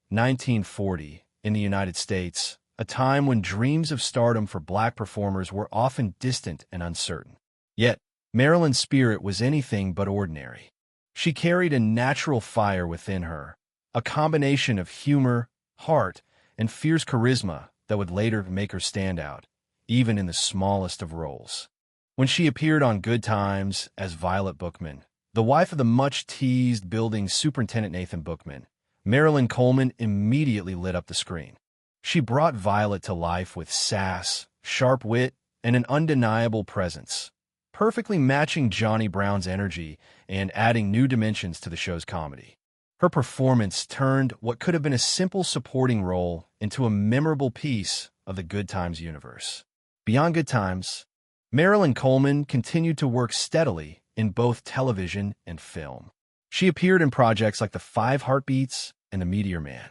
1940, in the United States, a time when dreams of stardom for Black performers were often distant and uncertain. Yet, Marilyn's spirit was anything but ordinary. She carried a natural fire within her, a combination of humor, heart, and fierce charisma that would later make her stand out, even in the smallest of roles. When she appeared on Good Times as Violet Bookman, the wife of the much-teased building superintendent Nathan Bookman, Marilyn Coleman immediately lit up the screen. She brought Violet to life with sass, sharp wit, and an undeniable presence, perfectly matching Johnny Brown's energy and adding new dimensions to the show's comedy. Her performance turned what could have been a simple supporting role into a memorable piece of the Good Times universe. Beyond Good Times, Marilyn Coleman continued to work steadily in both television and film. She appeared in projects like The Five Heartbeats and The Meteor Man,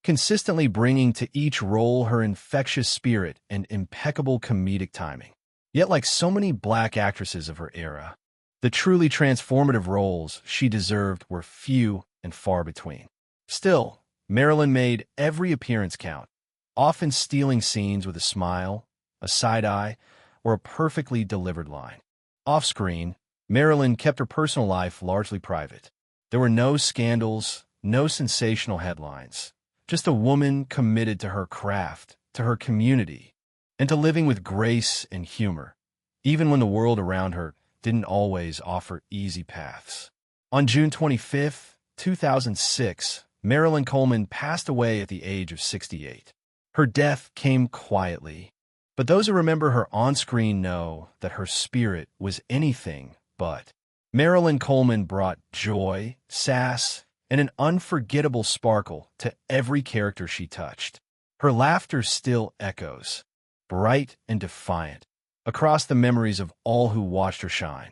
consistently bringing to each role her infectious spirit and impeccable comedic timing. Yet, like so many Black actresses of her era, the truly transformative roles she deserved were few and far between. Still, Marilyn made every appearance count, often stealing scenes with a smile, a side eye, or a perfectly delivered line. Off-screen, Marilyn kept her personal life largely private. There were no scandals, no sensational headlines, just a woman committed to her craft, to her community, and to living with grace and humor, even when the world around her didn't always offer easy paths. On June 25, 2006, Marilyn Coleman passed away at the age of 68. Her death came quietly, but those who remember her on-screen know that her spirit was anything but. Marilyn Coleman brought joy, sass, and an unforgettable sparkle to every character she touched. Her laughter still echoes, bright and defiant, across the memories of all who watched her shine.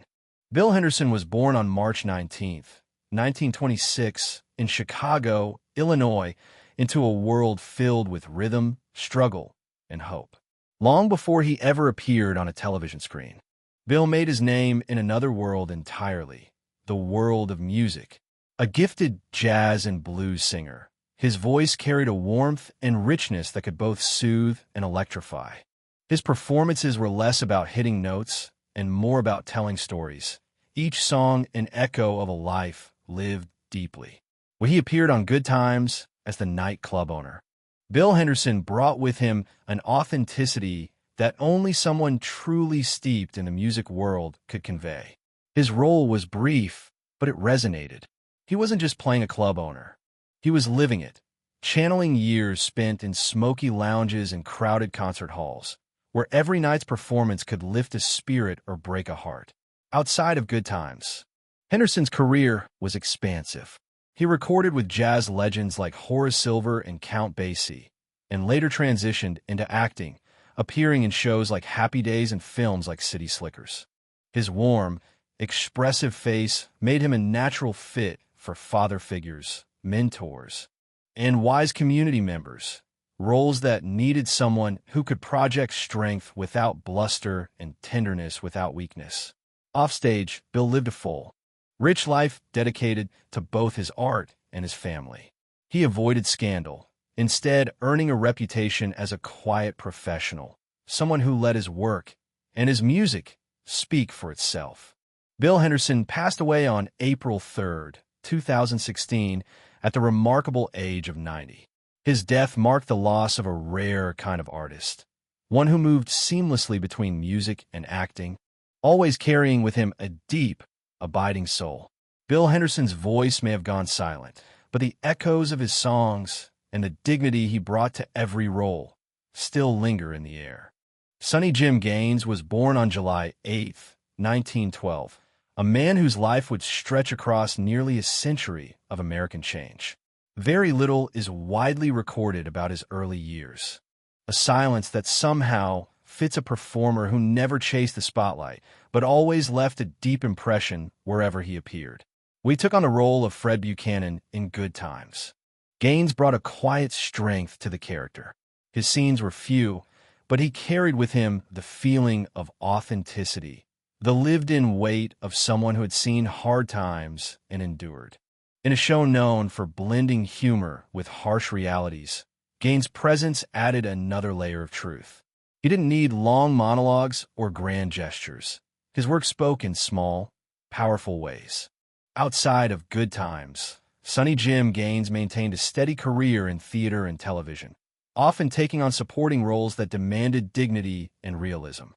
Bill Henderson was born on March 19, 1926, in Chicago, Illinois, into a world filled with rhythm, struggle, and hope. Long before he ever appeared on a television screen, Bill made his name in another world entirely, the world of music. A gifted jazz and blues singer, his voice carried a warmth and richness that could both soothe and electrify. His performances were less about hitting notes and more about telling stories, each song an echo of a life lived deeply. When he appeared on Good Times as the nightclub owner, Bill Henderson brought with him an authenticity that only someone truly steeped in the music world could convey. His role was brief, but it resonated. He wasn't just playing a club owner. He was living it, channeling years spent in smoky lounges and crowded concert halls, where every night's performance could lift a spirit or break a heart. Outside of Good Times, Henderson's career was expansive. He recorded with jazz legends like Horace Silver and Count Basie, and later transitioned into acting, appearing in shows like Happy Days and films like City Slickers. His warm, expressive face made him a natural fit for father figures, mentors, and wise community members, roles that needed someone who could project strength without bluster and tenderness without weakness. Offstage, Bill lived a full, rich life dedicated to both his art and his family. He avoided scandal, instead earning a reputation as a quiet professional, someone who let his work and his music speak for itself. Bill Henderson passed away on April 3, 2016, at the remarkable age of 90. His death marked the loss of a rare kind of artist, one who moved seamlessly between music and acting, always carrying with him a deep, abiding soul. Bill Henderson's voice may have gone silent, but the echoes of his songs and the dignity he brought to every role still linger in the air. Sonny Jim Gaines was born on July 8, 1912, a man whose life would stretch across nearly a century of American change. Very little is widely recorded about his early years, a silence that somehow fits a performer who never chased the spotlight, but always left a deep impression wherever he appeared. We took on the role of Fred Buchanan in Good Times. Gaines brought a quiet strength to the character. His scenes were few, but he carried with him the feeling of authenticity, the lived-in weight of someone who had seen hard times and endured. In a show known for blending humor with harsh realities, Gaines' presence added another layer of truth. He didn't need long monologues or grand gestures. His work spoke in small, powerful ways. Outside of Good Times, Sonny Jim Gaines maintained a steady career in theater and television, often taking on supporting roles that demanded dignity and realism.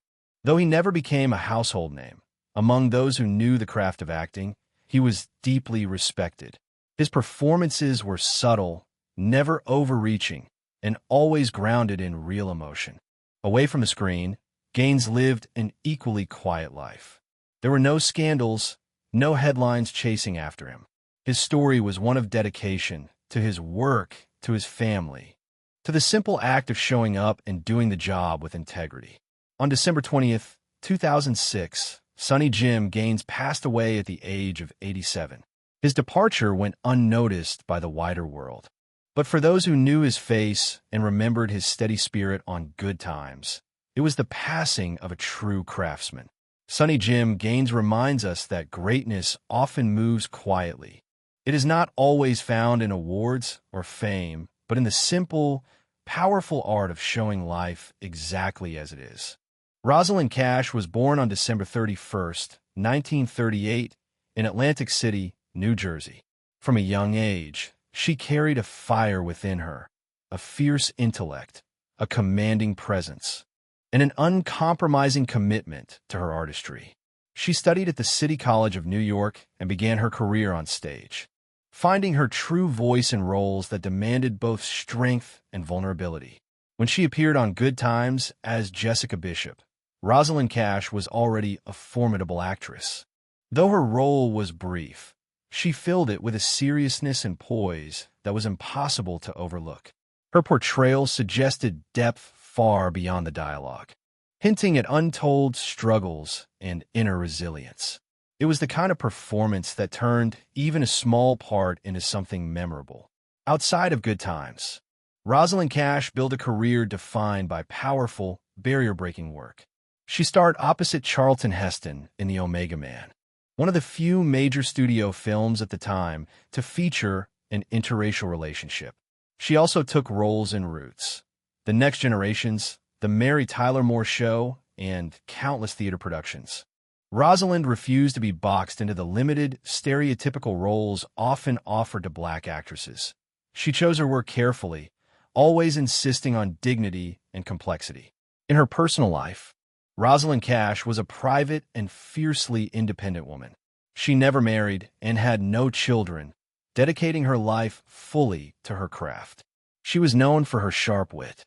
Though he never became a household name, among those who knew the craft of acting, he was deeply respected. His performances were subtle, never overreaching, and always grounded in real emotion. Away from the screen, Gaines lived an equally quiet life. There were no scandals, no headlines chasing after him. His story was one of dedication to his work, to his family, to the simple act of showing up and doing the job with integrity. On December 20th, 2006, Sonny Jim Gaines passed away at the age of 87. His departure went unnoticed by the wider world. But for those who knew his face and remembered his steady spirit on Good Times, it was the passing of a true craftsman. Sonny Jim Gaines reminds us that greatness often moves quietly. It is not always found in awards or fame, but in the simple, powerful art of showing life exactly as it is. Rosalind Cash was born on December 31st, 1938, in Atlantic City, New Jersey. From a young age, she carried a fire within her, a fierce intellect, a commanding presence, and an uncompromising commitment to her artistry. She studied at the City College of New York and began her career on stage, finding her true voice in roles that demanded both strength and vulnerability. When she appeared on Good Times as Jessica Bishop, Rosalind Cash was already a formidable actress. Though her role was brief, she filled it with a seriousness and poise that was impossible to overlook. Her portrayal suggested depth far beyond the dialogue, hinting at untold struggles and inner resilience. It was the kind of performance that turned even a small part into something memorable. Outside of Good Times, Rosalind Cash built a career defined by powerful, barrier-breaking work. She starred opposite Charlton Heston in The Omega Man, one of the few major studio films at the time to feature an interracial relationship. She also took roles in Roots, The Next Generations, The Mary Tyler Moore Show, and countless theater productions. Rosalind refused to be boxed into the limited, stereotypical roles often offered to black actresses. She chose her work carefully, always insisting on dignity and complexity. In her personal life, Rosalind Cash was a private and fiercely independent woman. She never married and had no children, dedicating her life fully to her craft. She was known for her sharp wit,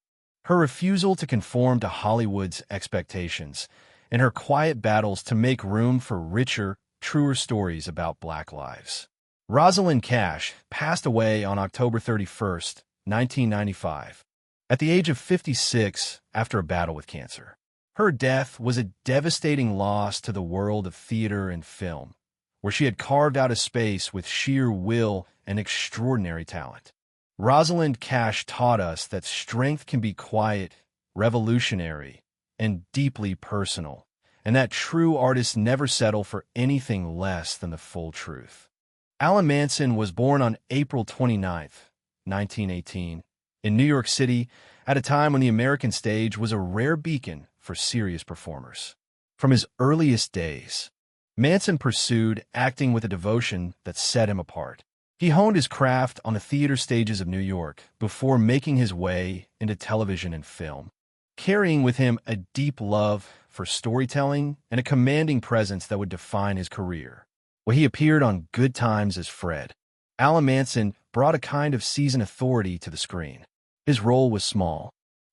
her refusal to conform to Hollywood's expectations, and her quiet battles to make room for richer, truer stories about Black lives. Rosalind Cash passed away on October 31st, 1995, at the age of 56 after a battle with cancer. Her death was a devastating loss to the world of theater and film, where she had carved out a space with sheer will and extraordinary talent. Rosalind Cash taught us that strength can be quiet, revolutionary, and deeply personal, and that true artists never settle for anything less than the full truth. Alan Manson was born on April 29, 1918, in New York City at a time when the American stage was a rare beacon for serious performers. From his earliest days, Manson pursued acting with a devotion that set him apart. He honed his craft on the theater stages of New York before making his way into television and film, carrying with him a deep love for storytelling and a commanding presence that would define his career. When he appeared on Good Times as Fred, Alan Manson brought a kind of seasoned authority to the screen. His role was small,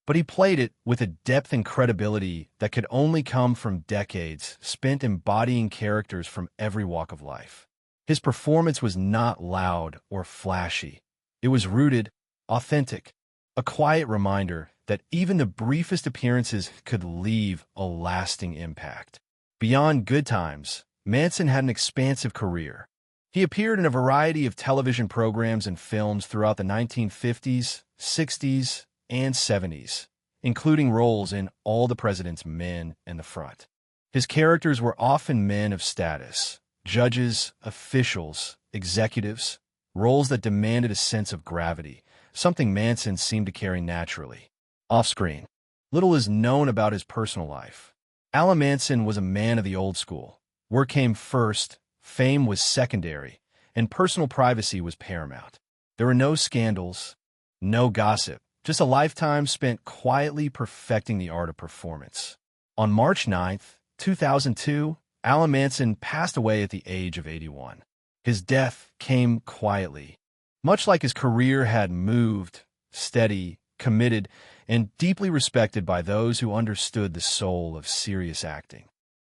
but he played it with a depth and credibility that could only come from decades spent embodying characters from every walk of life. His performance was not loud or flashy. It was rooted, authentic, a quiet reminder that even the briefest appearances could leave a lasting impact. Beyond Good Times, Manson had an expansive career. He appeared in a variety of television programs and films throughout the 1950s, 60s, and 70s, including roles in All the President's Men and The Front. His characters were often men of status, judges, officials, executives, roles that demanded a sense of gravity, something Manson seemed to carry naturally. Off-screen, little is known about his personal life. Alan Manson was a man of the old school. Work came first, fame was secondary, and personal privacy was paramount. There were no scandals, no gossip, just a lifetime spent quietly perfecting the art of performance. On March 9, 2002, Alan Manson passed away at the age of 81. His death came quietly. Much like his career had moved, steady, committed, and deeply respected by those who understood the soul of serious acting.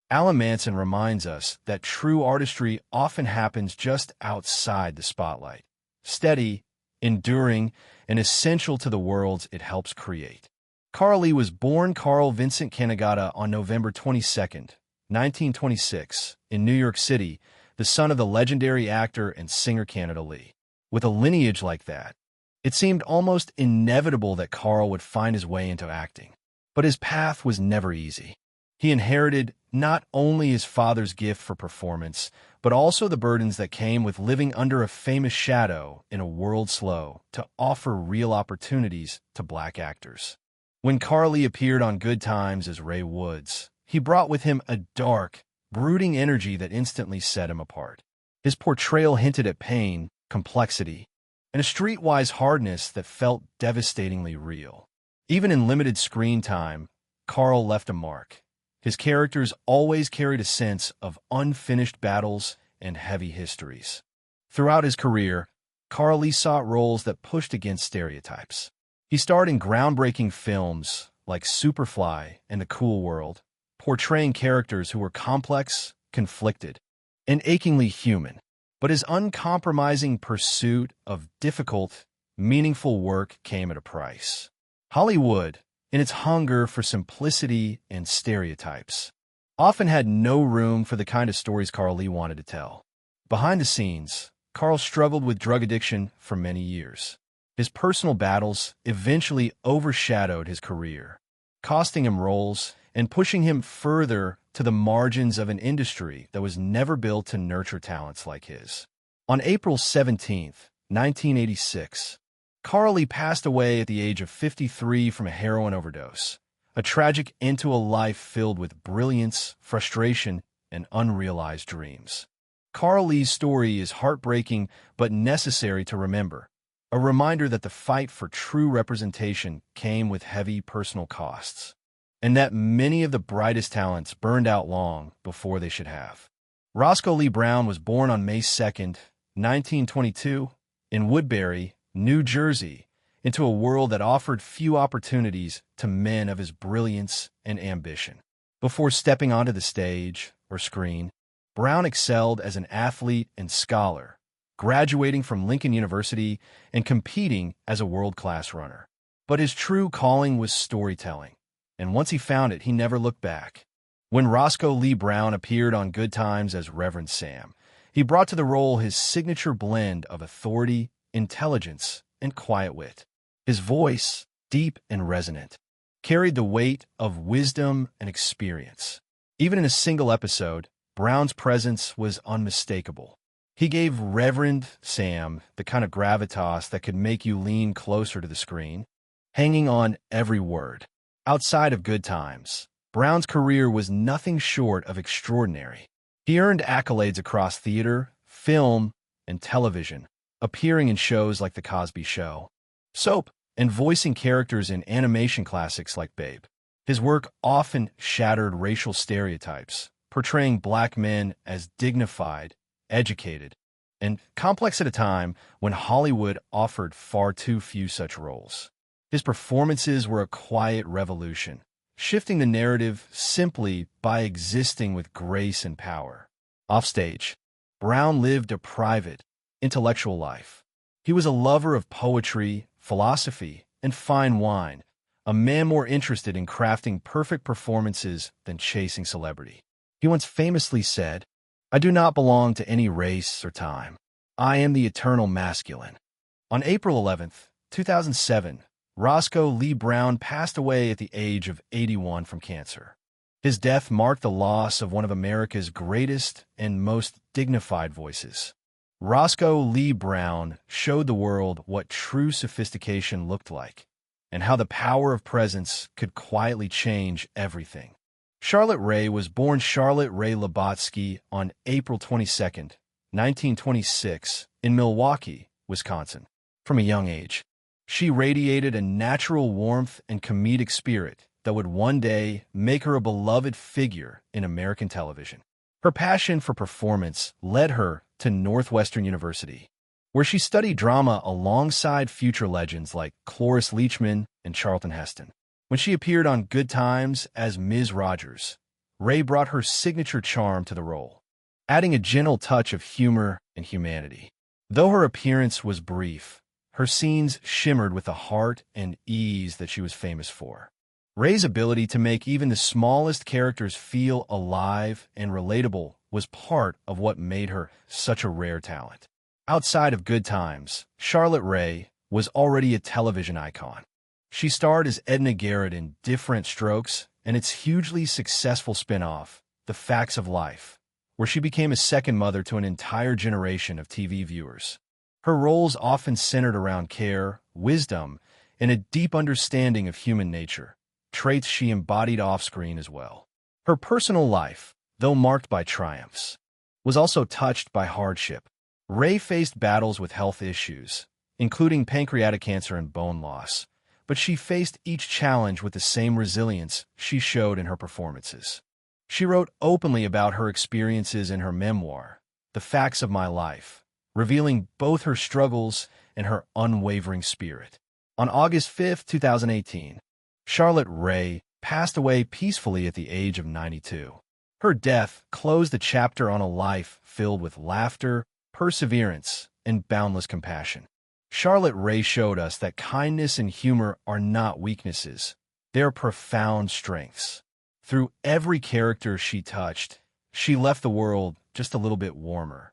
Alan Manson reminds us that true artistry often happens just outside the spotlight, steady, enduring, and essential to the worlds it helps create. Carl Lee was born Carl Vincent Kanagata on November 22, 1926, in New York City, the son of the legendary actor and singer Kanada Lee. With a lineage like that, it seemed almost inevitable that Carl would find his way into acting. But his path was never easy. He inherited not only his father's gift for performance, but also the burdens that came with living under a famous shadow in a world slow to offer real opportunities to black actors. When Carl Lee appeared on Good Times as Ray Woods, he brought with him a dark, brooding energy that instantly set him apart. His portrayal hinted at pain, complexity, and a streetwise hardness that felt devastatingly real. Even in limited screen time, Carl left a mark. His characters always carried a sense of unfinished battles and heavy histories. Throughout his career, Carl Lee sought roles that pushed against stereotypes. He starred in groundbreaking films like Superfly and The Cool World, portraying characters who were complex, conflicted, and achingly human. But his uncompromising pursuit of difficult, meaningful work came at a price. Hollywood, in its hunger for simplicity and stereotypes, often had no room for the kind of stories Carl Lee wanted to tell. Behind the scenes, Carl struggled with drug addiction for many years. His personal battles eventually overshadowed his career, costing him roles and pushing him further to the margins of an industry that was never built to nurture talents like his. On April 17, 1986, Carl Lee passed away at the age of 53 from a heroin overdose, a tragic end to a life filled with brilliance, frustration, and unrealized dreams. Carl Lee's story is heartbreaking but necessary to remember, a reminder that the fight for true representation came with heavy personal costs, and that many of the brightest talents burned out long before they should have. Roscoe Lee Brown was born on May 2, 1922, in Woodbury, New Jersey, into a world that offered few opportunities to men of his brilliance and ambition. Before stepping onto the stage or screen, Brown excelled as an athlete and scholar, graduating from Lincoln University and competing as a world-class runner. But his true calling was storytelling, and once he found it, he never looked back. When Roscoe Lee Brown appeared on Good Times as Reverend Sam, he brought to the role his signature blend of authority, intelligence, and quiet wit. His voice, deep and resonant, carried the weight of wisdom and experience. Even in a single episode, Brown's presence was unmistakable. He gave Reverend Sam the kind of gravitas that could make you lean closer to the screen, hanging on every word. Outside of Good Times, Brown's career was nothing short of extraordinary. He earned accolades across theater, film, and television, appearing in shows like The Cosby Show, Soap, and voicing characters in animation classics like Babe. His work often shattered racial stereotypes, portraying black men as dignified, educated, and complex at a time when Hollywood offered far too few such roles. His performances were a quiet revolution, shifting the narrative simply by existing with grace and power. Offstage, Brown lived a private, intellectual life. He was a lover of poetry, philosophy, and fine wine, a man more interested in crafting perfect performances than chasing celebrity. He once famously said, "I do not belong to any race or time. I am the eternal masculine." On April 11th, 2007, Roscoe Lee Brown passed away at the age of 81 from cancer. His death marked the loss of one of America's greatest and most dignified voices. Roscoe Lee Brown showed the world what true sophistication looked like, and how the power of presence could quietly change everything. Charlotte Rae was born Charlotte Rae Labotsky on April 22, 1926, in Milwaukee, Wisconsin. From a young age, she radiated a natural warmth and comedic spirit that would one day make her a beloved figure in American television. Her passion for performance led her to Northwestern University, where she studied drama alongside future legends like Cloris Leachman and Charlton Heston. When she appeared on Good Times as Ms. Rogers, Rae brought her signature charm to the role, adding a gentle touch of humor and humanity. Though her appearance was brief, her scenes shimmered with the heart and ease that she was famous for. Rae's ability to make even the smallest characters feel alive and relatable was part of what made her such a rare talent. Outside of Good Times, Charlotte Rae was already a television icon. She starred as Edna Garrett in Different Strokes and its hugely successful spin-off, The Facts of Life, where she became a second mother to an entire generation of TV viewers. Her roles often centered around care, wisdom, and a deep understanding of human nature, traits she embodied off-screen as well. Her personal life, though marked by triumphs, was also touched by hardship. Rae faced battles with health issues, including pancreatic cancer and bone loss, but she faced each challenge with the same resilience she showed in her performances. She wrote openly about her experiences in her memoir, The Facts of My Life, revealing both her struggles and her unwavering spirit. On August 5, 2018, Charlotte Rae passed away peacefully at the age of 92. Her death closed a chapter on a life filled with laughter, perseverance, and boundless compassion. Charlotte Rae showed us that kindness and humor are not weaknesses. They are profound strengths. Through every character she touched, she left the world just a little bit warmer.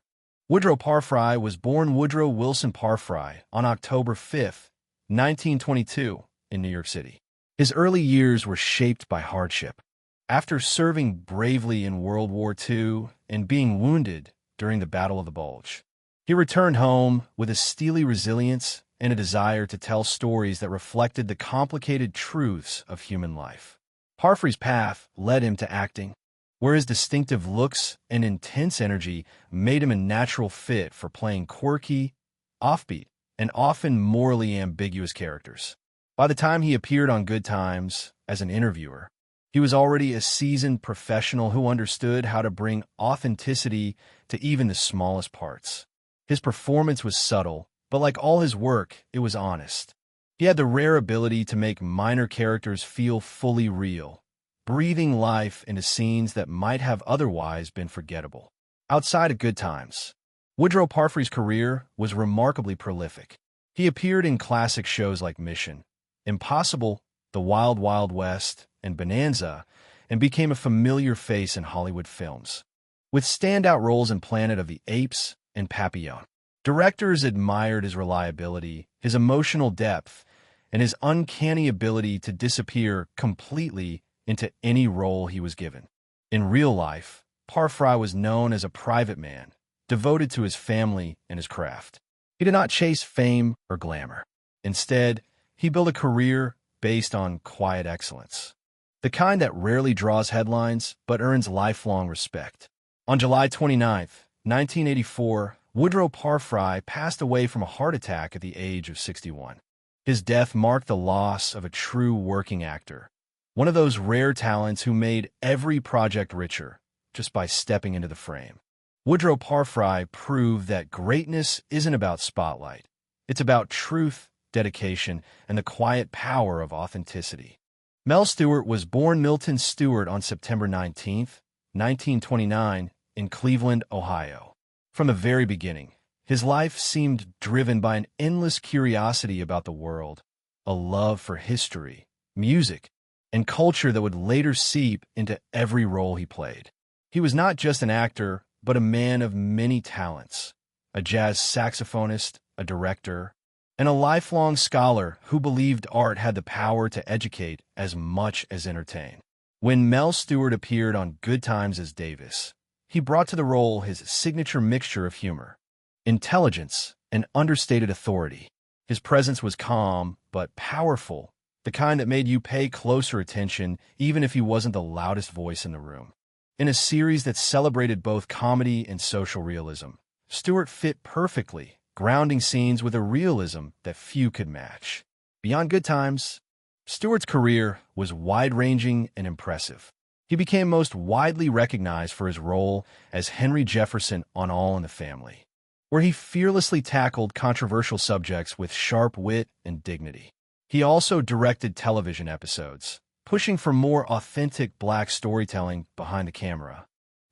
Woodrow Parfry was born Woodrow Wilson Parfry on October 5, 1922, in New York City. His early years were shaped by hardship. After serving bravely in World War II and being wounded during the Battle of the Bulge, he returned home with a steely resilience and a desire to tell stories that reflected the complicated truths of human life. Parfry's path led him to acting, where his distinctive looks and intense energy made him a natural fit for playing quirky, offbeat, and often morally ambiguous characters. By the time he appeared on Good Times as an interviewer, he was already a seasoned professional who understood how to bring authenticity to even the smallest parts. His performance was subtle, but like all his work, it was honest. He had the rare ability to make minor characters feel fully real, breathing life into scenes that might have otherwise been forgettable. Outside of Good Times, Woodrow Parfry's career was remarkably prolific. He appeared in classic shows like Mission, Impossible, The Wild Wild West, and Bonanza, and became a familiar face in Hollywood films, with standout roles in Planet of the Apes and Papillon. Directors admired his reliability, his emotional depth, and his uncanny ability to disappear completely into any role he was given. In real life, Parfry was known as a private man, devoted to his family and his craft. He did not chase fame or glamour. Instead, he built a career based on quiet excellence, the kind that rarely draws headlines but earns lifelong respect. On July 29, 1984, Woodrow Parfry passed away from a heart attack at the age of 61. His death marked the loss of a true working actor, one of those rare talents who made every project richer just by stepping into the frame. Woodrow Parfry proved that greatness isn't about spotlight. It's about truth, dedication, and the quiet power of authenticity. Mel Stewart was born Milton Stewart on September 19, 1929, in Cleveland, Ohio. From the very beginning, his life seemed driven by an endless curiosity about the world, a love for history, music, and culture that would later seep into every role he played. He was not just an actor, but a man of many talents, a jazz saxophonist, a director, and a lifelong scholar who believed art had the power to educate as much as entertain. When Mel Stewart appeared on Good Times as Davis, he brought to the role his signature mixture of humor, intelligence, and understated authority. His presence was calm but powerful, the kind that made you pay closer attention even if he wasn't the loudest voice in the room. In a series that celebrated both comedy and social realism, Stewart fit perfectly, grounding scenes with a realism that few could match. Beyond Good Times, Stewart's career was wide-ranging and impressive. He became most widely recognized for his role as Henry Jefferson on All in the Family, where he fearlessly tackled controversial subjects with sharp wit and dignity. He also directed television episodes, pushing for more authentic black storytelling behind the camera,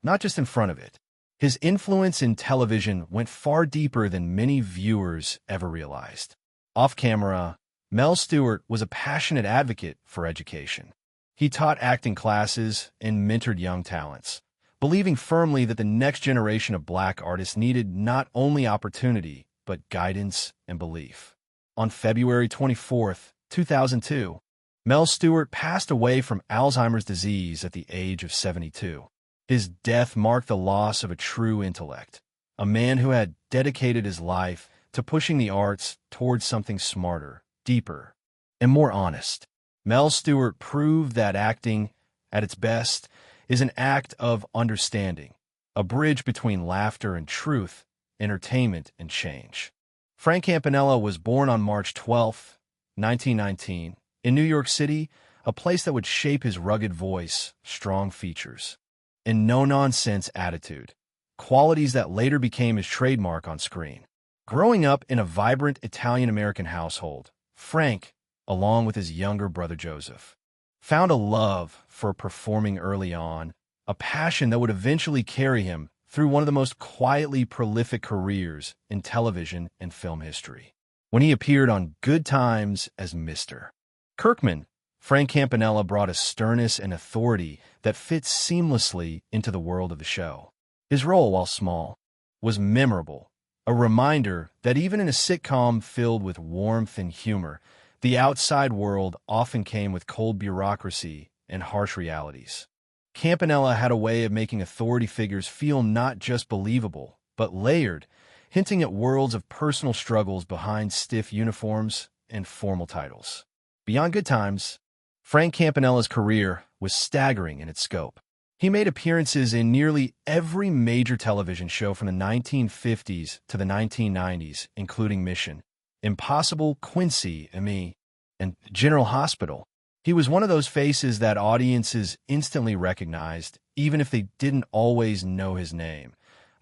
not just in front of it. His influence in television went far deeper than many viewers ever realized. Off-camera, Mel Stewart was a passionate advocate for education. He taught acting classes and mentored young talents, believing firmly that the next generation of black artists needed not only opportunity, but guidance and belief. On February 24, 2002, Mel Stewart passed away from Alzheimer's disease at the age of 72. His death marked the loss of a true intellect, a man who had dedicated his life to pushing the arts towards something smarter, deeper, and more honest. Mel Stewart proved that acting, at its best, is an act of understanding, a bridge between laughter and truth, entertainment and change. Frank Campanella was born on March 12, 1919, in New York City, a place that would shape his rugged voice, strong features, and no-nonsense attitude, qualities that later became his trademark on screen. Growing up in a vibrant Italian-American household, Frank, along with his younger brother Joseph, found a love for performing early on, a passion that would eventually carry him through one of the most quietly prolific careers in television and film history. When he appeared on Good Times as Mr. Kirkman, Frank Campanella brought a sternness and authority that fits seamlessly into the world of the show. His role, while small, was memorable, a reminder that even in a sitcom filled with warmth and humor, the outside world often came with cold bureaucracy and harsh realities. Campanella had a way of making authority figures feel not just believable, but layered, hinting at worlds of personal struggles behind stiff uniforms and formal titles. Beyond Good Times, Frank Campanella's career was staggering in its scope. He made appearances in nearly every major television show from the 1950s to the 1990s, including Mission Impossible, Quincy, Me, and General Hospital. He was one of those faces that audiences instantly recognized, even if they didn't always know his name.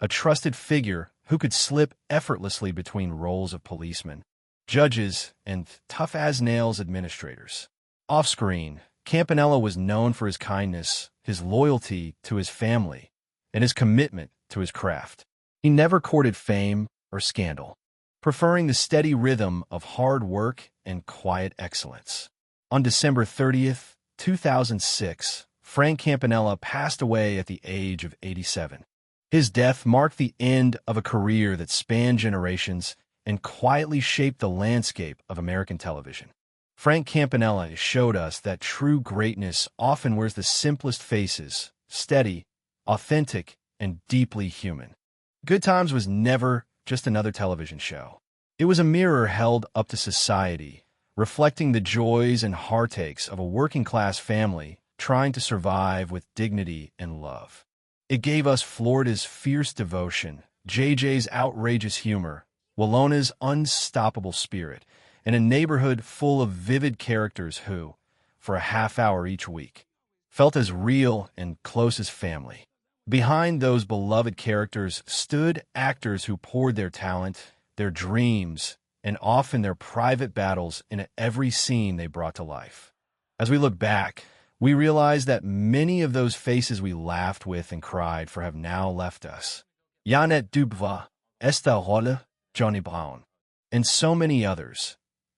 A trusted figure who could slip effortlessly between roles of policemen, judges, and tough-as-nails administrators. Off-screen, Campanella was known for his kindness, his loyalty to his family, and his commitment to his craft. He never courted fame or scandal, preferring the steady rhythm of hard work and quiet excellence. On December 30th, 2006, Frank Campanella passed away at the age of 87. His death marked the end of a career that spanned generations and quietly shaped the landscape of American television. Frank Campanella showed us that true greatness often wears the simplest faces, steady, authentic, and deeply human. Good Times was never just another television show. It was a mirror held up to society, reflecting the joys and heartaches of a working-class family trying to survive with dignity and love. It gave us Florida's fierce devotion, JJ's outrageous humor, Wallona's unstoppable spirit, and a neighborhood full of vivid characters who, for a half hour each week, felt as real and close as family. Behind those beloved characters stood actors who poured their talent, their dreams, and often their private battles in every scene they brought to life. As we look back, we realize that many of those faces we laughed with and cried for have now left us. Yannet Dubois, Estelle Rolle, Johnny Brown, and so many others.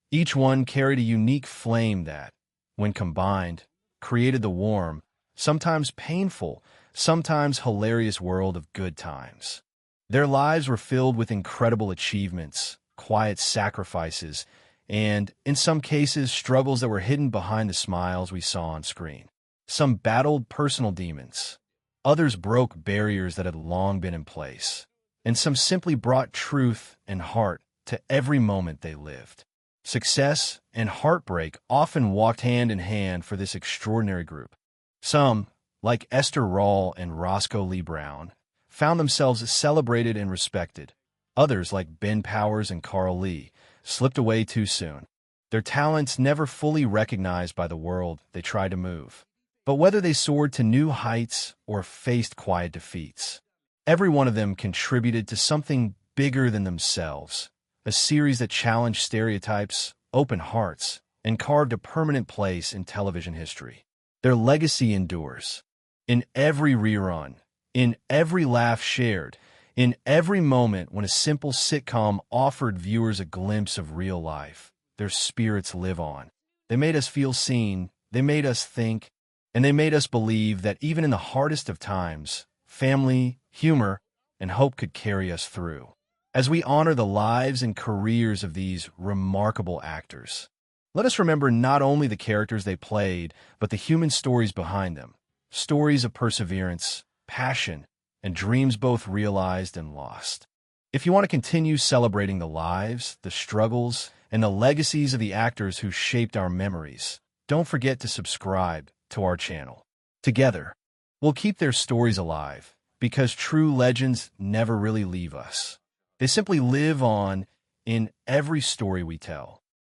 Each one carried a unique flame that, when combined, created the warm, sometimes painful, sometimes hilarious world of good times. Their lives were filled with incredible achievements, quiet sacrifices, and, in some cases, struggles that were hidden behind the smiles we saw on screen. Some battled personal demons. Others broke barriers that had long been in place. And some simply brought truth and heart to every moment they lived. Success and heartbreak often walked hand in hand for this extraordinary group. Some, like Esther Rawl and Roscoe Lee Brown, found themselves celebrated and respected. Others, like Ben Powers and Carl Lee, slipped away too soon, their talents never fully recognized by the world they tried to move. But whether they soared to new heights or faced quiet defeats, every one of them contributed to something bigger than themselves, a series that challenged stereotypes, opened hearts, and carved a permanent place in television history. Their legacy endures. In every rerun, in every laugh shared, in every moment when a simple sitcom offered viewers a glimpse of real life, their spirits live on. They made us feel seen, they made us think, and they made us believe that even in the hardest of times, family, humor, and hope could carry us through. As we honor the lives and careers of these remarkable actors, let us remember not only the characters they played, but the human stories behind them. Stories of perseverance, passion, and dreams both realized and lost. If you want to continue celebrating the lives, the struggles, and the legacies of the actors who shaped our memories, don't forget to subscribe to our channel. Together, we'll keep their stories alive, because true legends never really leave us. They simply live on in every story we tell.